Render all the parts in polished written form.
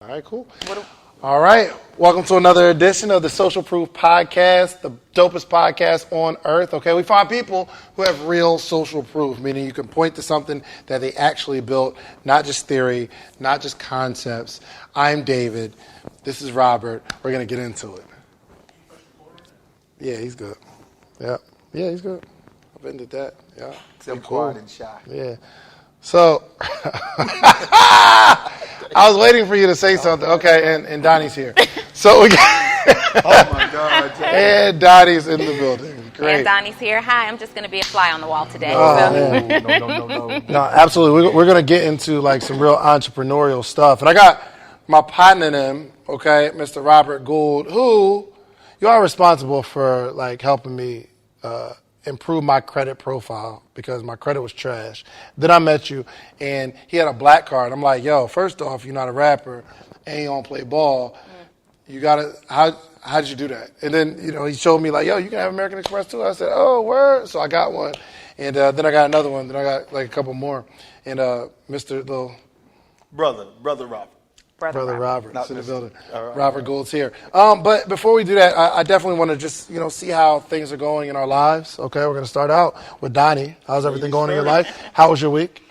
All right, cool. All right, welcome to another edition of the Social Proof Podcast, the dopest podcast on earth. Okay, we find people who have real social proof, meaning you can point to something that they actually built, not just theory, not just concepts. I'm David. This is Robert. We're going to get into it. Yeah, he's good. Yeah, he's good. I've ended that. Yeah, except quiet and shy. Yeah. So, I was waiting for you to say something. Okay, and Donnie's here. So we got oh my God. And Donnie's in the building. Great. And Donnie's here. Hi, I'm just going to be a fly on the wall today. No, absolutely. We're going to get into like some real entrepreneurial stuff. And I got my partner in him, okay, Mr. Robert Gould, who you are responsible for like helping me improve my credit profile because my credit was trash. Then I met you, and he had a black card. I'm like, yo, first off, you're not a rapper, and you don't play ball. You gotta, how did you do that? And then, he showed me like, yo, you can have American Express too. I said, oh, word. So I got one, and then I got another one. Then I got like a couple more, and Mr. Little Brother Robert. Brother Robert's in the building. Right, Robert Gould's here. But before we do that, I definitely want to just, see how things are going in our lives. Okay, we're going to start out with Donnie. How's everything going in your life? How was your week?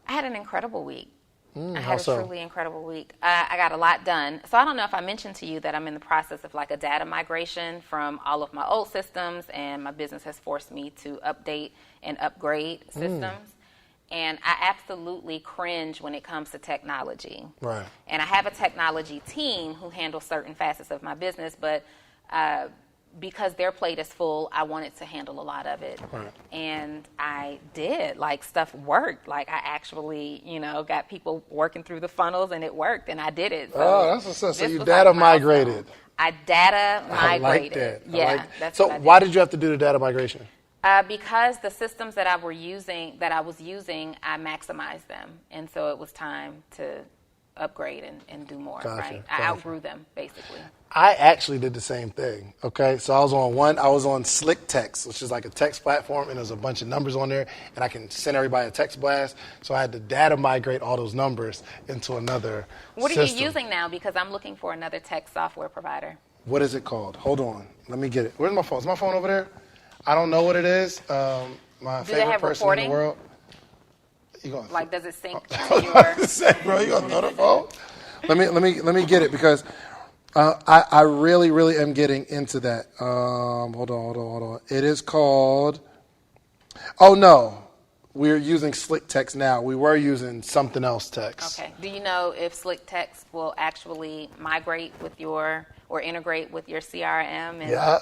I had an incredible week. I had a truly incredible week. I got a lot done. So I don't know if I mentioned to you that I'm in the process of like a data migration from all of my old systems, and my business has forced me to update and upgrade systems. And I absolutely cringe when it comes to technology. Right. And I have a technology team who handles certain facets of my business, but because their plate is full, I wanted to handle a lot of it. Right. And I did. Like, stuff worked. Like, I actually, got people working through the funnels, and it worked, and I did it. So that's what's up. So you data migrated. I data migrated. I like that. Yeah. That's so why did you have to do the data migration? Because the systems that I was using, I maximized them, and so it was time to upgrade and do more. Right? I outgrew them basically. I actually did the same thing. Okay, so I was on Slick Text, which is like a text platform, and there's a bunch of numbers on there, and I can send everybody a text blast. So I had to data migrate all those numbers into another. What are you using now? Because I'm looking for another text software provider. What is it called? Hold on, let me get it. Where's my phone? Is my phone over there? I don't know what it is. My favorite person reporting? in the world. Does it sync to your? Bro, you gonna know the phone? Let me get it because I really am getting into that. Hold on. It is called. Oh no, we're using Slick Text now. We were using something else text. Okay. Do you know if Slick Text will actually migrate with or integrate with your CRM? Yeah.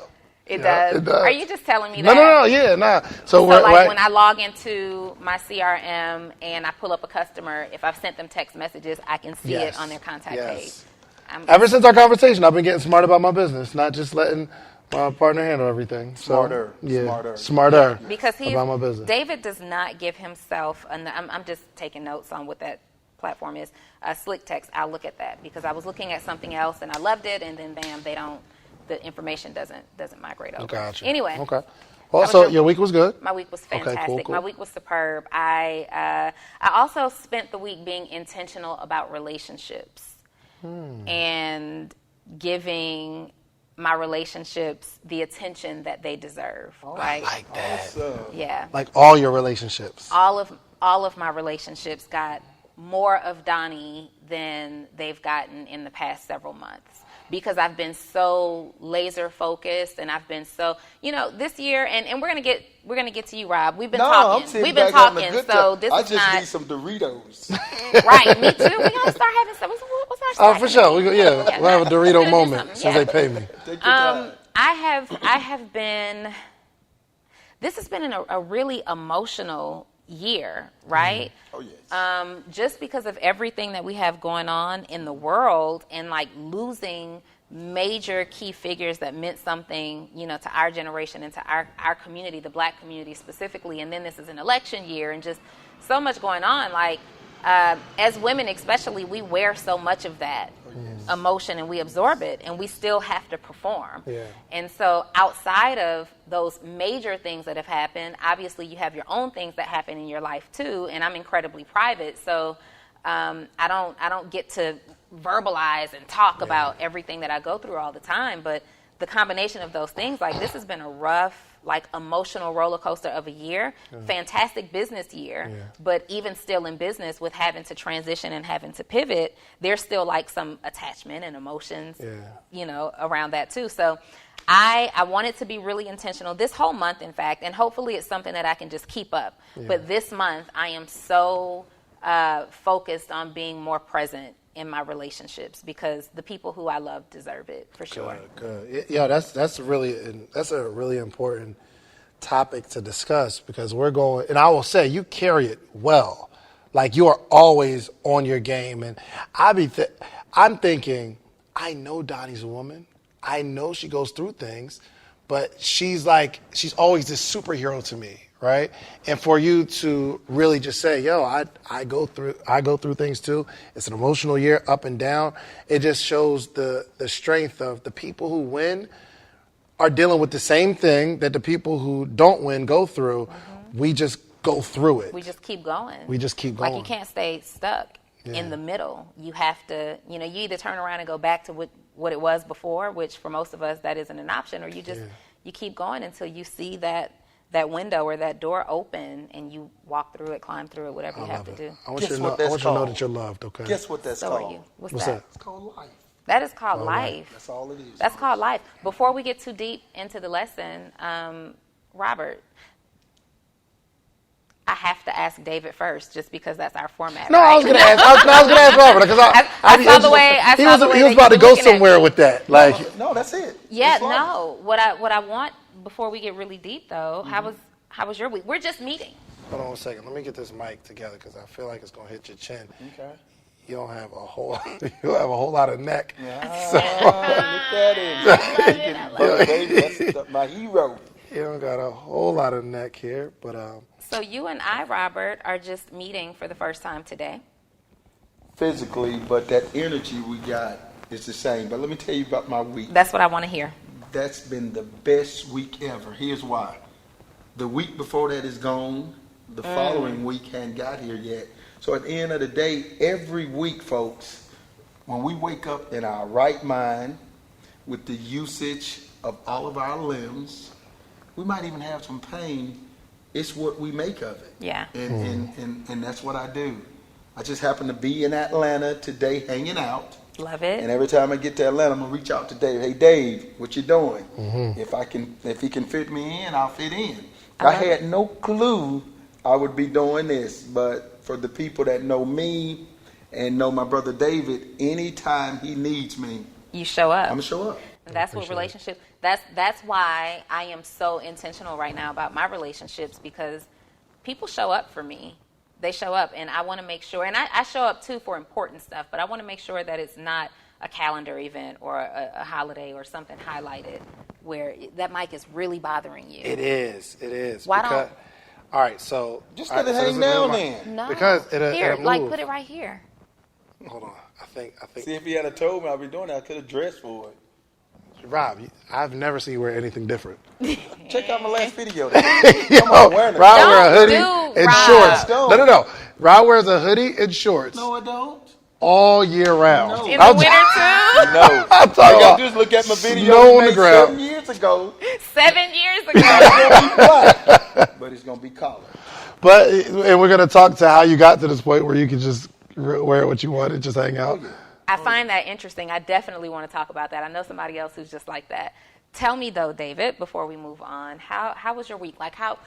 It does. Are you just telling me that? No. So when I log into my CRM and I pull up a customer, if I've sent them text messages, I can see it on their contact page. Ever since our conversation, I've been getting smart about my business, not just letting my partner handle everything. Smarter. Because about my business. David does not give himself. I'm just taking notes on what that platform is. Slick Text. I'll look at that because I was looking at something else and I loved it, and then bam, the information doesn't migrate over. Gotcha. Anyway. Okay. Well, so your week was good? My week was fantastic. Okay, cool. My week was superb. I also spent the week being intentional about relationships and giving my relationships the attention that they deserve. I like that. Awesome. Yeah. Like all your relationships. All of my relationships got more of Donnie than they've gotten in the past several months. Because I've been so laser focused, and I've been so, this year, and we're gonna get to you, Rob. We've been talking. We've been talking. So this is not. I just need some Doritos. Right, me too. We gotta start having some. What's our snack? Oh, for sure. We'll have a Dorito moment as soon as they pay me. I have been. This has been a really emotional year, right? Oh yes. Just because of everything that we have going on in the world, and like losing major key figures that meant something, to our generation and to our community, the Black community specifically. And then this is an election year, and just so much going on. Like as women, especially, we wear so much of that emotion, and we absorb it, and we still have to perform. Yeah. And so outside of those major things that have happened, obviously you have your own things that happen in your life too, and I'm incredibly private. So I don't get to verbalize and talk about everything that I go through all the time, but the combination of those things, like this has been a rough, like emotional roller coaster of a year, fantastic business year, but even still in business with having to transition and having to pivot, there's still like some attachment and emotions, you know, around that too. So I want it to be really intentional this whole month, in fact, and hopefully it's something that I can just keep up. But this month I am so focused on being more present in my relationships because the people who I love deserve it for sure. Good. Yeah, that's a really important topic to discuss because we're going, and I will say you carry it well. Like you are always on your game, and I'm thinking, I know Donnie's a woman. I know she goes through things, but she's always this superhero to me, right? And for you to really just say, yo, I go through things too. It's an emotional year, up and down. It just shows the strength of the people who win are dealing with the same thing that the people who don't win go through. We just go through it. We just keep going. Like you can't stay stuck in the middle. You have to, you know, you either turn around and go back to what it was before, which for most of us that isn't an option, or you just you keep going until you see that window or that door open and you walk through it, climb through it, whatever you have to do. I want you to know that you're loved, okay? Guess what that's So called? are you. What's that? It's called life. That is called life. That's all it is. That's called life. Before we get too deep into the lesson, Robert, I have to ask David first, just because that's our format. No, right? I was going to ask Robert because I saw the way he was about to go somewhere with that. Like, no, that's it. Yeah, no. What I want before we get really deep though, how was your week? We're just meeting. Hold on a second. Let me get this mic together because I feel like it's going to hit your chin. Okay. You don't have a whole lot of neck. Yeah. Look at him. That's my hero. You don't got a whole lot of neck here, but So you and I, Robert, are just meeting for the first time today. Physically, but that energy we got is the same. But let me tell you about my week. That's what I want to hear. That's been the best week ever. Here's why. The week before that is gone. The following week hadn't got here yet. So at the end of the day, every week, folks, when we wake up in our right mind with the usage of all of our limbs, we might even have some pain. It's what we make of it. Yeah. And that's what I do. I just happen to be in Atlanta today hanging out. Love it. And every time I get to Atlanta, I'm gonna reach out to Dave. Hey, Dave, what you doing? If he can fit me in, I'll fit in. I had no clue I would be doing this, but for the people that know me and know my brother David, anytime he needs me, you show up. I'm gonna show up. That's what relationships. That's why I am so intentional right now about my relationships, because people show up for me. They show up, and I want to make sure. And I show up too for important stuff, but I want to make sure that it's not a calendar event or a holiday or something highlighted where that mic is really bothering you. It is. Why don't? All right, so Just let it hang down then. No. Because it'll like move. put it right here. Hold on. I think. See, if he had told me I'd be doing that, I could have dressed for it. Rob, I've never seen you wear anything different. Check out my last video. Rob wears a hoodie and shorts. No. Rob wears a hoodie and shorts. No, I don't. All year round. No. In the winter too? No. I'm talking All you about gotta do is look at my video snow on made the ground. 7 years ago. 7 years ago. But it's gonna be collared. But and we're gonna talk to how you got to this point where you can just wear what you want and just hang out. I find that interesting. I definitely want to talk about that. I know somebody else who's just like that. Tell me though, David, before we move on, how was your week? Like how?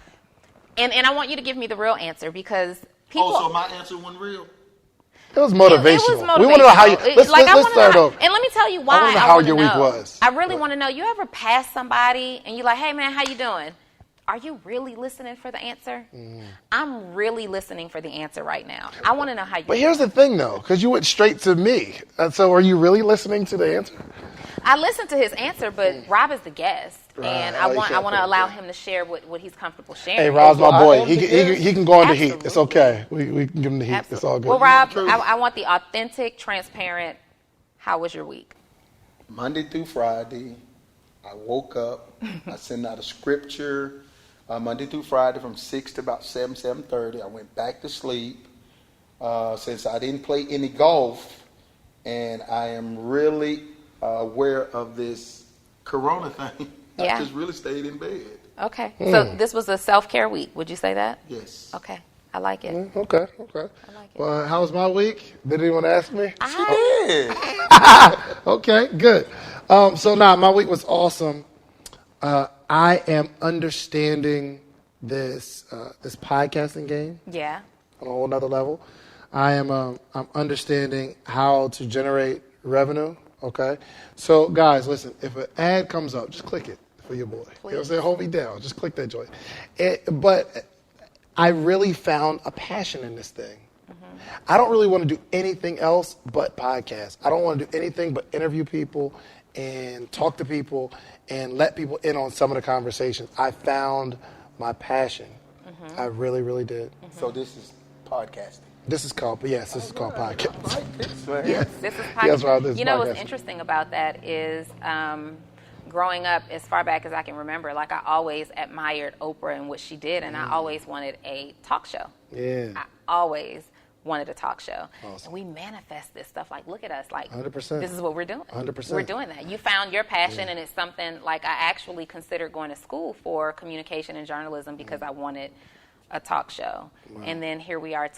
And I want you to give me the real answer, because people. Oh, so my answer wasn't real. It was motivational. It was motivational. We want to know how you. Let's start over. And let me tell you why. I want to know how your week was. I really want to know. You ever pass somebody and you're like, "Hey, man, how you doing?" Are you really listening for the answer? I'm really listening for the answer right now. I want to know how you. But here's the thing, though, because you went straight to me. And so, are you really listening to the answer? I listened to his ansser, but Rob is the guest, and I want to allow him to share what he's comfortable sharing. Hey, Rob's my boy. He can go on the heat. It's okay. We can give him the heat. Absolutely. It's all good. Well, Rob, I want the authentic, transparent. How was your week? Monday through Friday, I woke up. I sent out a scripture. Monday through Friday from 6 to about 7:30. I went back to sleep. since I didn't play any golf, and I am really aware of this Corona thing. Yeah. I just really stayed in bed. Okay. So this was a self-care week. Would you say that? Yes. Okay. I like it. Okay. I like it. Well, how was my week? Did anyone ask me? Yeah. Okay, good. So now my week was awesome. I am understanding this podcasting game Yeah. on a whole nother level. I'm understanding how to generate revenue. Okay, so guys, listen. If an ad comes up, just click it for your boy. You know what I'm saying? Hold me down. Just click that joint. But I really found a passion in this thing. I don't really want to do anything else but podcasts. I don't want to do anything but interview people and talk to people and let people in on some of the conversations. I found my passion. I really, really did. So this is podcasting. This is called podcast. Yes, this is podcast. Yes, right, this is you know what's podcasting. interesting about that is growing up as far back as I can remember, like I always admired Oprah and what she did, and I always wanted a talk show. Yeah. I always wanted a talk show. Awesome. And we manifest this stuff. Like, look at us. Like, 100%. this is what we're doing. 100%. We're doing that. You found your passion, and it's something like I actually considered going to school for communication and journalism because I wanted a talk show. Wow. And then here we are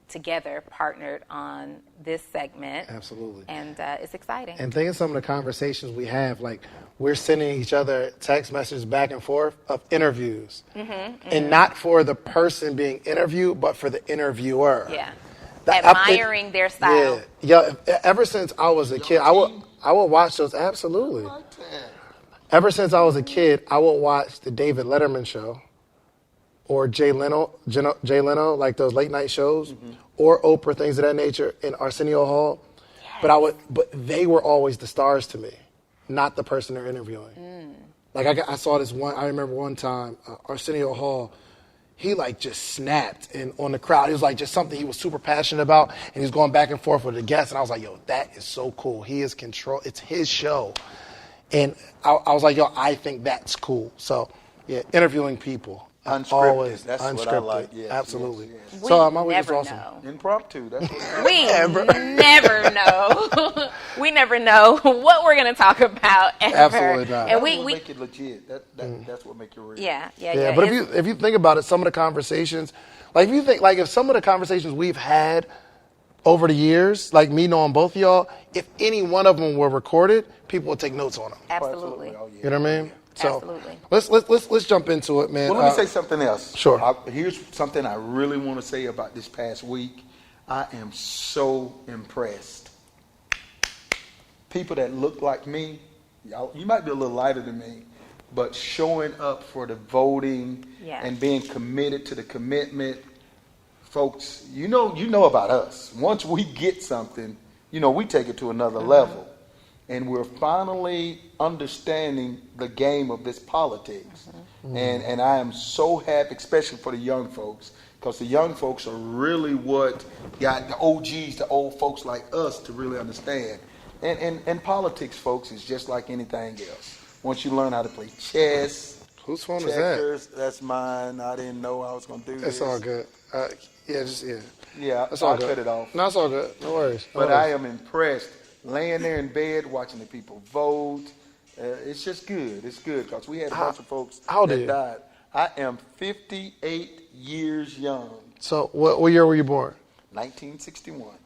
together, partnered on this segment. Absolutely. And it's exciting. And think of some of the conversations we have, like we're sending each other text messages back and forth of interviews. And not for the person being interviewed, but for the interviewer. Yeah. Admiring their style. Yeah. Ever since I was a kid, I would watch those. Absolutely. Ever since I was a kid, I would watch the David Letterman show, or Jay Leno, like those late night shows, or Oprah, things of that nature, in Arsenio Hall. Yes. But they were always the stars to me, not the person they're interviewing. Like I saw this one. I remember one time Arsenio Hall. He like just snapped on the crowd. It was like just something he was super passionate about, and he was going back and forth with the guests. And I was like, yo, that is so cool. He is control. It's his show. And I was like, yo, I think that's cool. So, yeah, interviewing people. Unscripted. Always That's unscripted. what I like. Yes, Absolutely. yes. So my week was never awesome. know. Impromptu. That's what We never know. We never know what we're going to talk about ever. Absolutely not. And That's we what make it legit. That's what make it real. yeah. But if you think about it, some of the conversations, like if some of the conversations we've had over the years, like me knowing both of y'all, if any one of them were recorded, people would take notes on them. Absolutely. Oh, yeah. You know what I mean? So Absolutely. let's jump into it, man. Well, let me say something else. Sure. Here's something I really want to say about this past week. I am so impressed. People that look like me, you might be a little lighter than me, but showing up for the voting and being committed to the commitment. Folks, you know about us. Once we get something, we take it to another level. And we're finally understanding the game of this politics. And I am so happy, especially for the young folks, because the young folks are really what got the OGs, the old folks like us, to really understand. And politics, folks, is just like anything else. Once you learn how to play chess, whose phone checkers, is that? that's mine. I didn't know I was going to do this. It's all good. Yeah, That's all I'll good. cut it off. No, it's all good. No worries. But I am impressed. Laying there in bed, watching the people vote. It's just good. It's good because we had a bunch of folks that died. I am 58 years young. So what year were you born? 1961.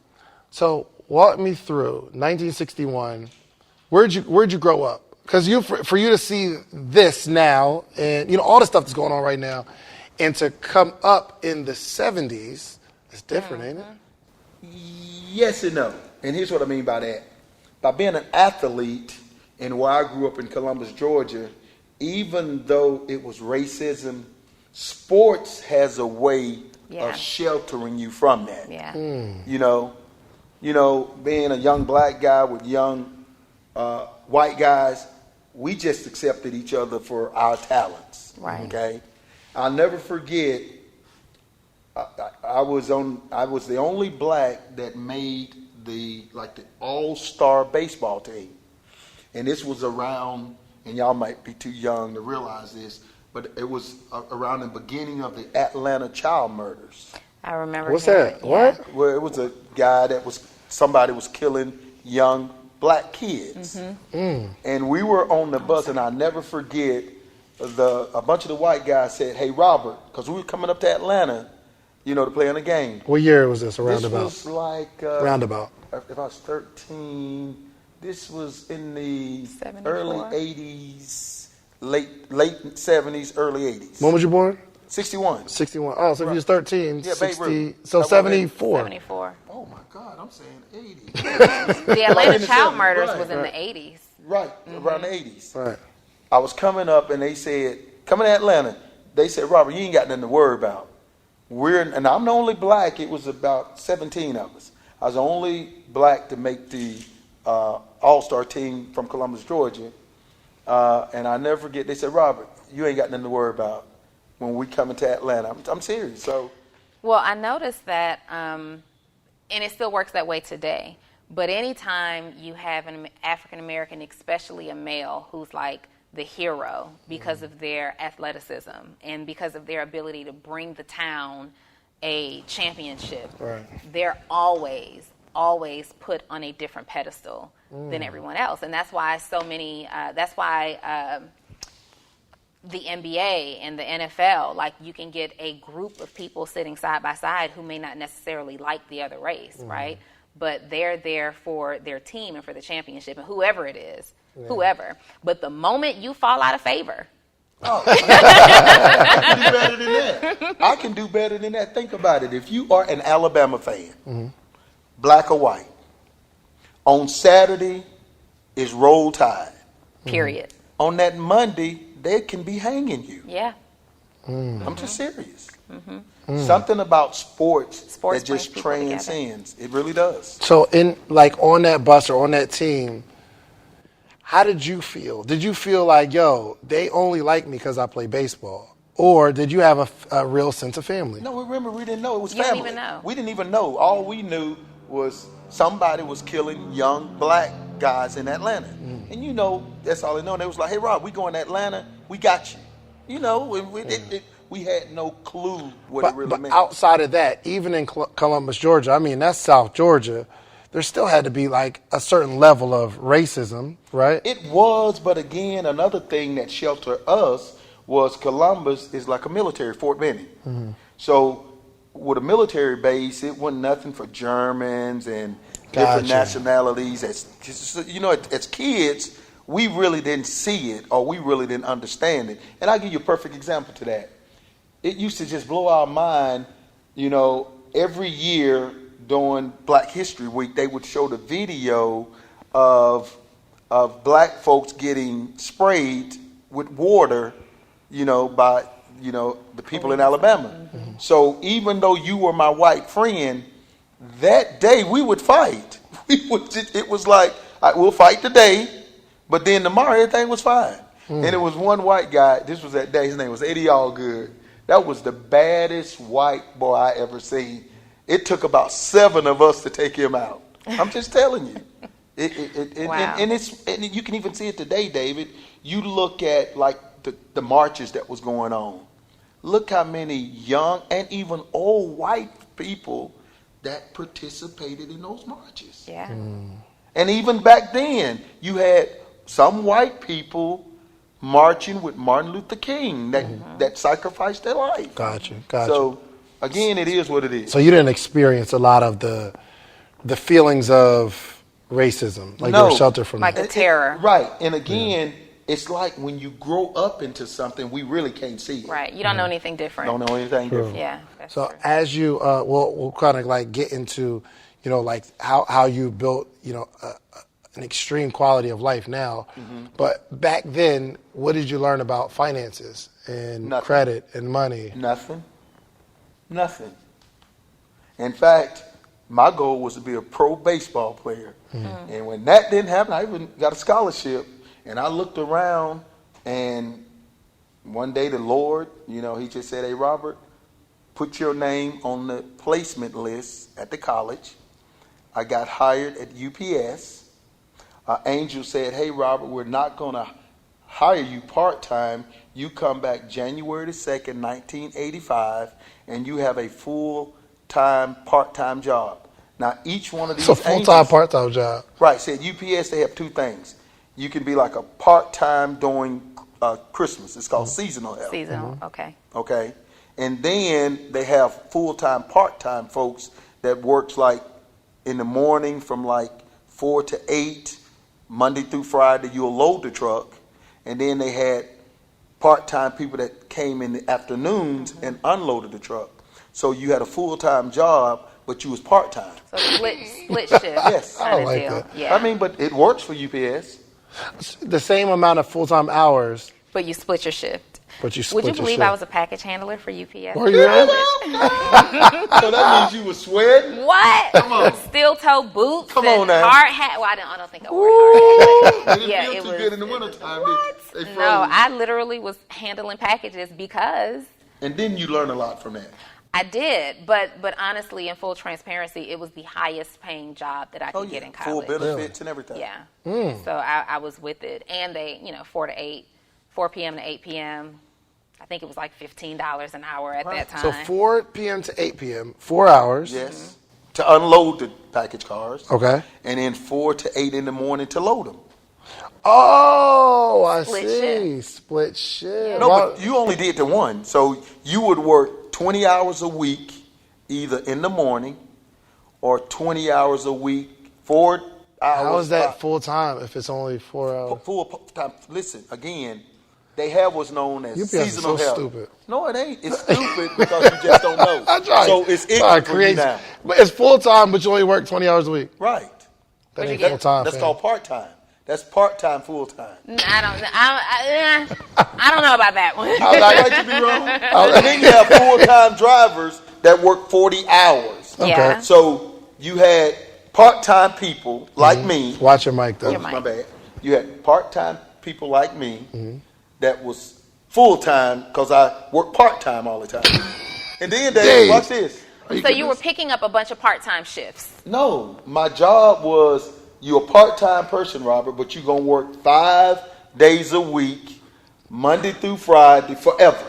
So walk me through 1961. Where'd you grow up? Because for you to see this now, and all the stuff that's going on right now, and to come up in the 70s, it's different, ain't it? Yes and no. And here's what I mean by that. By being an athlete, and where I grew up in Columbus, Georgia, even though it was racism, sports has a way of sheltering you from that. Yeah. Being a young black guy with young white guys, we just accepted each other for our talents. Right. Okay. I'll never forget. I was the only black that made the all-star baseball team, and this was around, and y'all might be too young to realize this, but it was around the beginning of the Atlanta child murders. I remember. What's hearing that? it, yeah. What? Where it was a guy somebody was killing young black kids. And we were on the bus, and I'll never forget, a bunch of the white guys said, "Hey, Robert," because we were coming up to Atlanta, to play in a game. What year was this? This was like... roundabout. If I was 13, this was in the 74? early 80s, late 70s, early 80s. When was you born? 61. 61. Oh, so if you was 13, Yeah, Babe 60. Ruth. So That was 74. 74. Oh my God, I'm saying 80. The Atlanta in the child 70s, murders right, was in right. the 80s. Right, around the 80s. Right. I was coming up, and they said, coming to Atlanta, they said, "Robert, you ain't got nothing to worry about. And I'm the only black. It was about 17 of us. I was the only black to make the all-star team from Columbus, Georgia. And I never forget, they said, "Robert, you ain't got nothing to worry about when we come into Atlanta." I'm serious. So, Well, I noticed that, and it still works that way today, but anytime you have an African American, especially a male, who's like the hero because of their athleticism and because of their ability to bring the town a championship, Right. they're always put on a different pedestal than everyone else. And that's why the NBA and the NFL, like, you can get a group of people sitting side by side who may not necessarily like the other race, right? But they're there for their team and for the championship and whoever it is, whoever. But the moment you fall out of favor, I can do better than that. I can do better than that. Think about it. If you are an Alabama fan, black or white, on Saturday is Roll Tide. period. On that Monday, they can be hanging you. Yeah. I'm just serious. Something about sports Sports that just brings people together. transcends. It really does. So on that bus or on that team, how did you feel? Did you feel like, yo, they only like me because I play baseball? Or did you have a real sense of family? No, remember, we didn't know it was You didn't family. even know. We didn't even know. All we knew was somebody was killing young black guys in Atlanta. And that's all they know. They was like, "Hey, Rob, we going to Atlanta. We got you." We had no clue what it really But meant. outside of that, even in Columbus, Georgia, I mean, that's South Georgia, there still had to be like a certain level of racism, right? It was, but again, another thing that sheltered us was Columbus is like a military, Fort Benning. So with a military base, it wasn't nothing for Germans and different Gotcha. nationalities. As kids, we really didn't see it or we really didn't understand it. And I'll give you a perfect example to that. It used to just blow our mind, every year during Black History Week, they would show the video of black folks getting sprayed with water, by, the people in Alabama. So even though you were my white friend, that day we would fight. It was like, we'll fight today, but then tomorrow everything was fine. And it was one white guy, this was that day, his name was Eddie Allgood. That was the baddest white boy I ever seen. It took about 7 of us to take him out. I'm just telling you. Wow. And you can even see it today, David. You look at like the marches that was going on. Look how many young and even old white people that participated in those marches. Yeah. And even back then, you had some white people marching with Martin Luther King that sacrificed their life. Gotcha. So again, it is what it is. So you didn't experience a lot of the feelings of racism, like you No. were sheltered from Like that. the terror. Right. And again, it's like when you grow up into something, we really can't see it. Right. You don't know anything different. Don't know anything different. Yeah. That's So true. as you, we'll kind of like get into, like how you built, an extreme quality of life now. But back then, what did you learn about finances and Nothing. credit and money? Nothing. In fact, my goal was to be a pro baseball player. And when that didn't happen, I even got a scholarship. And I looked around, and one day the Lord, he just said, "Hey, Robert, put your name on the placement list at the college." I got hired at UPS. Angel said, "Hey, Robert, we're not going to hire you part-time. You come back January the 2nd, 1985, and you have a full full-time, part-time job. Now, each one of these It's a full-time, angels- part-time job. Right. See, at UPS, they have two things. You can be like a part-time during Christmas. It's called seasonal help. Seasonal, okay. Okay. And then they have full-time, part-time folks that works like in the morning from like 4 to 8, Monday through Friday, you'll load the truck. And then they had part-time people that came in the afternoons and unloaded the truck. So you had a full-time job, but you was part-time. So split shift. Yes. Kind of like deal. that. Yeah. I mean, but it works for UPS. The same amount of full-time hours, but you split your shift. but you Would split you your believe shift. I was a package handler for UPS? Were you really? So that means you were sweating? What? Come on. Steel toe boots. Come and on now. Hard hat. Well, I don't think I wore a hard hat. They didn't Yeah, feel it too was- good in the wintertime. They froze. No, I literally was handling packages because And then you learn a lot from that. I did. But honestly, in full transparency, it was the highest paying job that I could get in Full college. benefits and everything. Yeah. So I was with it. And they, 4 to 8, 4 p.m. to 8 p.m. I think it was like $15 an hour at that time. So 4 p.m. to 8 p.m., 4 hours. Yes. To unload the package cars. Okay. And then 4 to 8 in the morning to load them. Oh, I Split see. shift. Split shift. No, Well, but you only did the one. So you would work 20 hours a week, either in the morning or 20 hours a week, 4 hours. how is that full-time if it's only 4 hours? Full time. Listen, again, they have what's known as UPS is seasonal so help. stupid. No, it ain't. It's stupid because you just don't know. That's right. So it's That's right, ignorant for you now. But it's full-time, but you only work 20 hours a week. Right. That What'd ain't you get? full-time. That's fam. called part-time. That's part-time, full-time. I don't know about that one. I like to be wrong. And then you have full-time drivers that work 40 hours. Yeah. So you had part-time people like me. Watch your mic, though. Your mic. My bad. You had part-time people like me that was full-time because I worked part-time all the time. And then, Dave, Dave. watch this. So you were picking up a bunch of part-time shifts. No, my job was you're a part-time person, Robert, but you're going to work 5 days a week, Monday through Friday, forever.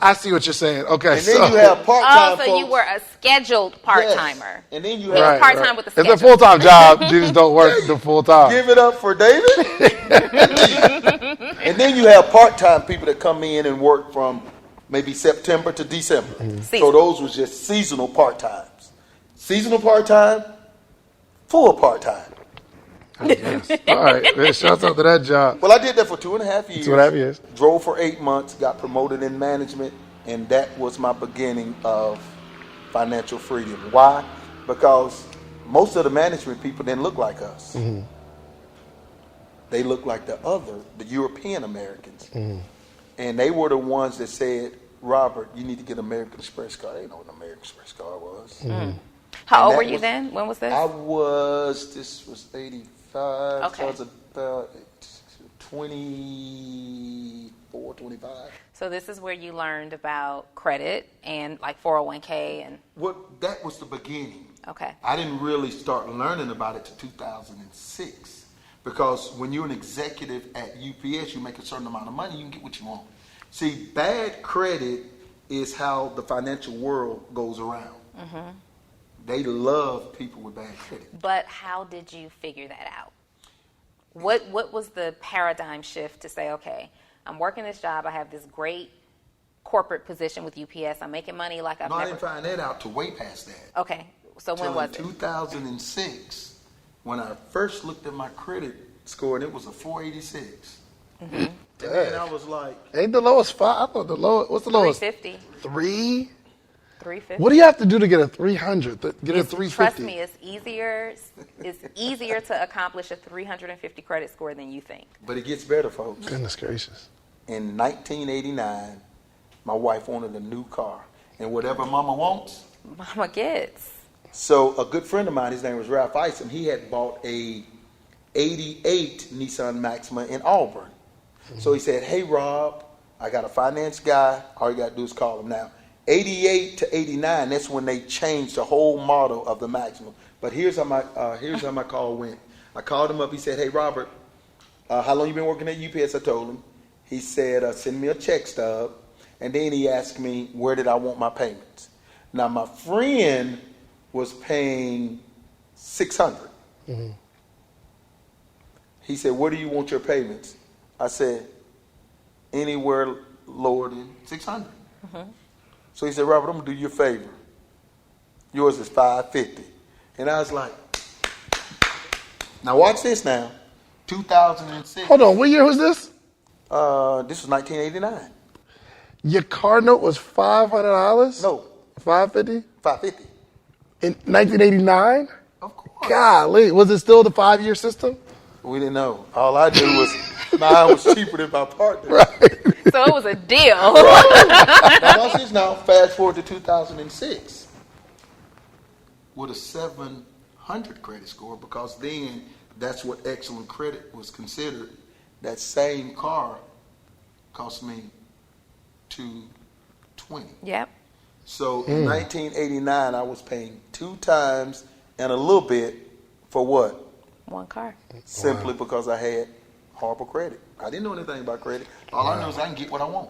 I see what you're saying. Okay, And then you have part-time Oh, so folks. you were a scheduled part-timer. Yes. And then you Right. have part-time with the It's a schedule. full-time job. You just don't work the full-time. give it up for David. And then you have part-time people that come in and work from maybe September to December. So Seasonal. those was just seasonal part-times. Seasonal part-time, full part-time. Yes. All right, man, shout out to that job. Well, I did that for 2.5 years. 2.5 years. Drove for 8 months, got promoted in management, and that was my beginning of financial freedom. Why? Because most of the management people didn't look like us. They looked like the European Americans. And they were the ones that said, Robert, you need to get an American Express card. They didn't know what an American Express card was. How And old that were you was- then? When was this? This was 85. Okay. So I was about 24, 25. So this is where you learned about credit and like 401k and That was the beginning. okay. I didn't really start learning about it to 2006 because when you're an executive at UPS, you make a certain amount of money, you can get what you want. See, bad credit is how the financial world goes around. They love people with bad credit. But how did you figure that out? What was the paradigm shift to say, okay, I'm working this job, I have this great corporate position with UPS, I'm making money like I've No, I never. didn't find that out till way past that. Okay, so when Till was in it? 2006, when I first looked at my credit score, and it was a 486. And then I was like, Ain't the lowest 5? I thought the lowest. What's the lowest? 350. 3? 350. What do you have to do to get a 300? Get a It's- 350? Trust me, it's easier to accomplish a 350 credit score than you think. but it gets better, folks. Goodness gracious. In 1989, my wife wanted a new car. And whatever mama wants. Mama gets. So a good friend of mine, his name was Ralph Isom, he had bought a 88 Nissan Maxima in Auburn. So he said, hey, Rob, I got a finance guy. All you got to do is call him now. 88 to 89, that's when they changed the whole model of the Maxima. But here's how my call went. I called him up. He said, hey, Robert, how long you been working at UPS? I told him. He said, send me a check stub. And then he asked me, where did I want my payments? Now my friend was paying $600. Mm-hmm. He said, "Where do you want your payments?" I said, "Anywhere lower than $600." Mm-hmm. So he said, "Robert, I'm gonna do you a favor. Yours is $550." And I was like, now watch this now. 2006. Hold on, what year was this? This was 1989. Your car note was $500? No, $550? $550. In 1989? Of course. Golly, was it still the 5-year system? We didn't know. All I knew was mine was cheaper than my partner. Right. So it was a deal. Now watch this now. Fast forward to 2006 with a 700 credit score, because then that's what excellent credit was considered. That same car cost me $220. Yep. So in 1989, I was paying 2 times and a little bit for what? One car. Simply because I had horrible credit. I didn't know anything about credit. All I know is I can get what I want.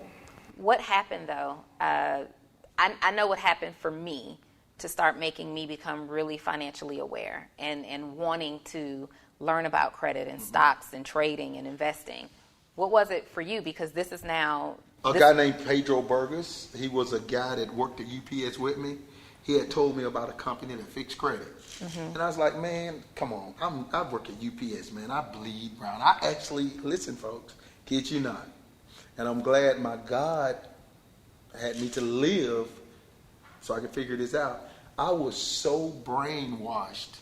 What happened though? I know what happened for me to start making me become really financially aware and wanting to learn about credit and stocks and trading and investing. What was it for you? Because this is now... A guy named Pedro Burgess, he was a guy that worked at UPS with me. He had told me about a company that fixed credit. And I was like, man, come on. I work at UPS, man. I bleed brown. I actually, listen, folks, kid you not. And I'm glad my God had me to live so I could figure this out. I was so brainwashed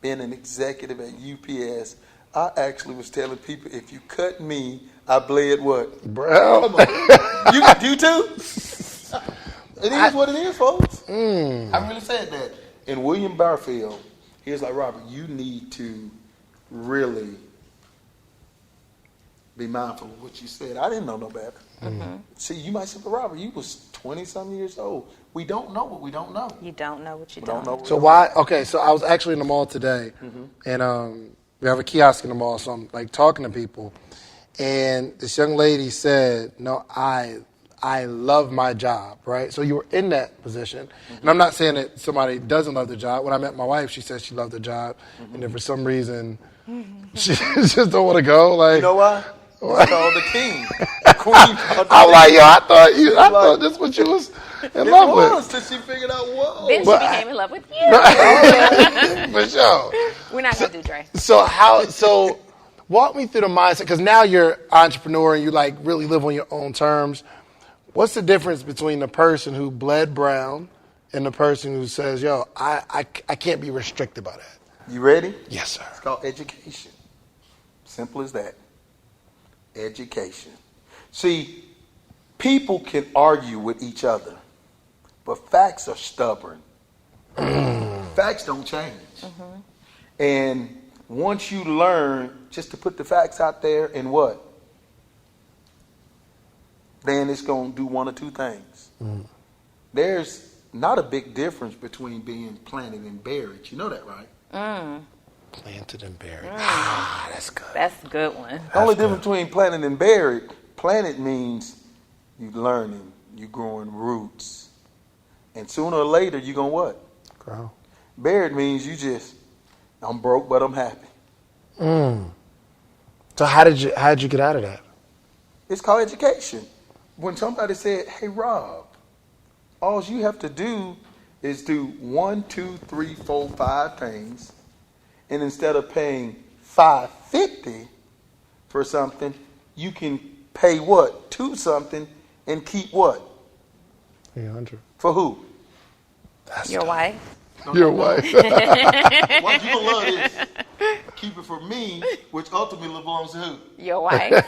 being an executive at UPS. I actually was telling people, if you cut me, I bled what? Brown. Come on. You too? It is what it is, folks. I really said that. And William Barfield, he was like, Robert, you need to really be mindful of what you said. I didn't know no better. See, you might say, but Robert, you was 20-some years old. We don't know what we don't know. You don't know what you We don't know. So why? Okay, so I was actually in the mall today, and we have a kiosk in the mall, so I'm like talking to people, and this young lady said, "No, I love my job." Right. So you were in that position, and I'm not saying that somebody doesn't love their job. When I met my wife, she said she loved her job, and then for some reason, she just don't want to go. Like, You know why? It's called the king. The queen called the I'm king. like, yo, I thought this what you was in It love was with. till she figured out, whoa. Then she But- became in love with you. For sure. We're not going to do Dre. So walk me through the mindset, because now you're an entrepreneur and you like really live on your own terms. What's the difference between the person who bled brown and the person who says, yo, I can't be restricted by that? You ready? Yes, sir. It's called education. Simple as that. Education. See, people can argue with each other, but facts are stubborn. Facts don't change. And once you learn just to put the facts out there and what? Then it's going to do one or two things. There's not a big difference between being planted and buried. You know that, right? Planted and buried. That's good. That's a good one. The only difference between planted and buried, planted means you learning, you growing roots. And sooner or later, you're going to what? Grow. Buried means you just, I'm broke, but I'm happy. So how did you get out of that? It's called education. When somebody said, hey, Rob, all you have to do is do 1, 2, 3, 4, 5 things. And instead of paying $550 for something, you can pay what? $2 something and keep what? 300. For who? That's Your dope. wife? Your wife. Watch, you gonna love this. Keep it for me, which ultimately belongs to who? Your wife.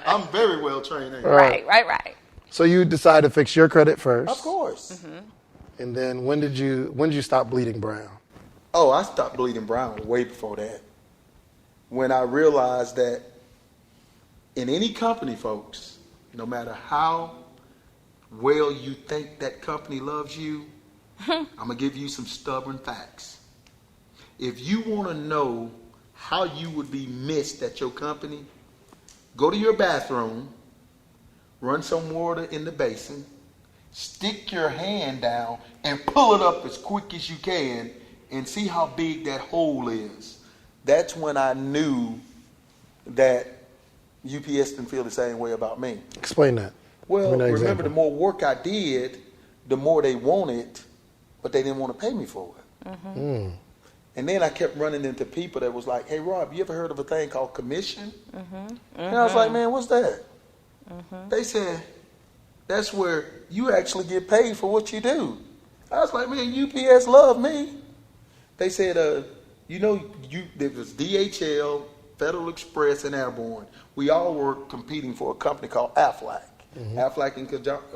I'm very well trained. Ain't I? Right. So you decided to fix your credit first. Of course. And then when did you stop bleeding brown? Oh, I stopped bleeding brown way before that. When I realized that in any company, folks, no matter how well you think that company loves you, I'm going to give you some stubborn facts. If you want to know how you would be missed at your company, go to your bathroom, run some water in the basin, Stick your hand down and pull it up as quick as you can and see how big that hole is. That's when I knew that UPS didn't feel the same way about me. Explain that. Well, Give me an remember, example. the more work I did, the more they wanted, but they didn't want to pay me for it. Mm. And then I kept running into people that was like, hey, Rob, you ever heard of a thing called commission? And I was like, man, what's that? They said, that's where you actually get paid for what you do. I was like, man, UPS love me. They said, there was DHL, Federal Express, and Airborne. We all were competing for a company called Aflac. Aflac in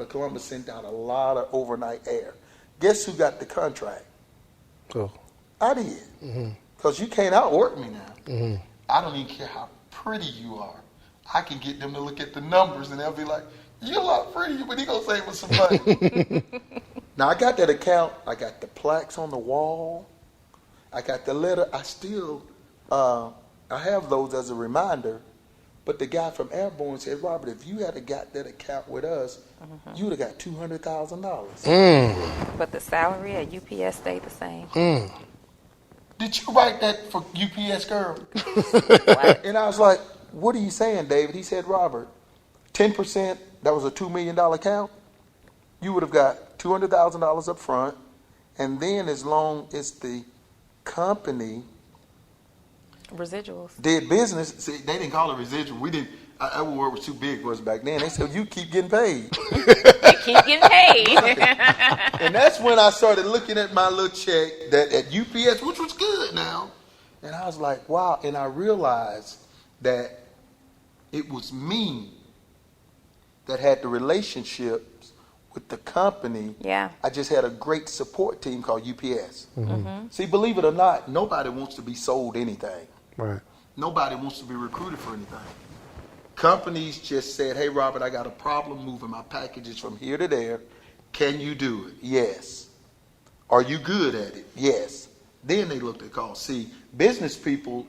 Columbus sent out a lot of overnight air. Guess who got the contract? Cool. I did. Because you can't outwork me now. I don't even care how pretty you are. I can get them to look at the numbers and they'll be like, you're a lot prettier, but he gonna save us some money. Now I got that account. I got the plaques on the wall. I got the letter. I still, I have those as a reminder. But the guy from Airborne said, Robert, if you had got that account with us, you would have got $200,000. But the salary at UPS stayed the same. Did you write that for UPS, girl? And I was like, what are you saying, David? He said, Robert, 10%, that was a $2 million account. You would have got $200,000 up front. And then as long as the company Residuals. did business, see, they didn't call it residual. We didn't. Our word was too big for us back then. They said, you keep getting paid. You keep getting paid. And that's when I started looking at my little check that at UPS, which was good now. And I was like, wow. And I realized that it was me that had the relationships with the company. Yeah. I just had a great support team called UPS. See, believe it or not, nobody wants to be sold anything. Right. Nobody wants to be recruited for anything. Companies just said, hey, Robert, I got a problem moving my packages from here to there. Can you do it? Yes. Are you good at it? Yes. Then they looked at cost. See, business people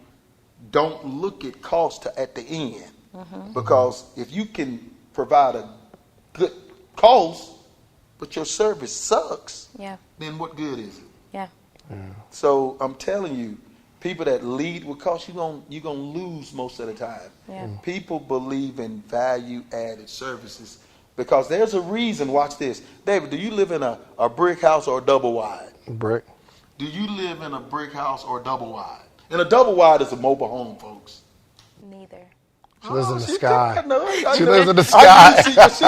don't look at cost at the end. Because if you can provide a good cost, but your service sucks, then what good is it? Yeah. So I'm telling you, people that lead with cost, you're gonna lose most of the time. Yeah. People believe in value-added services because there's a reason. Watch this. David, do you live in a brick house or a double wide? Brick. Do you live in a brick house or a double wide? And a double wide is a mobile home, folks. Neither. She lives in the she sky. I know. She lives in the sky.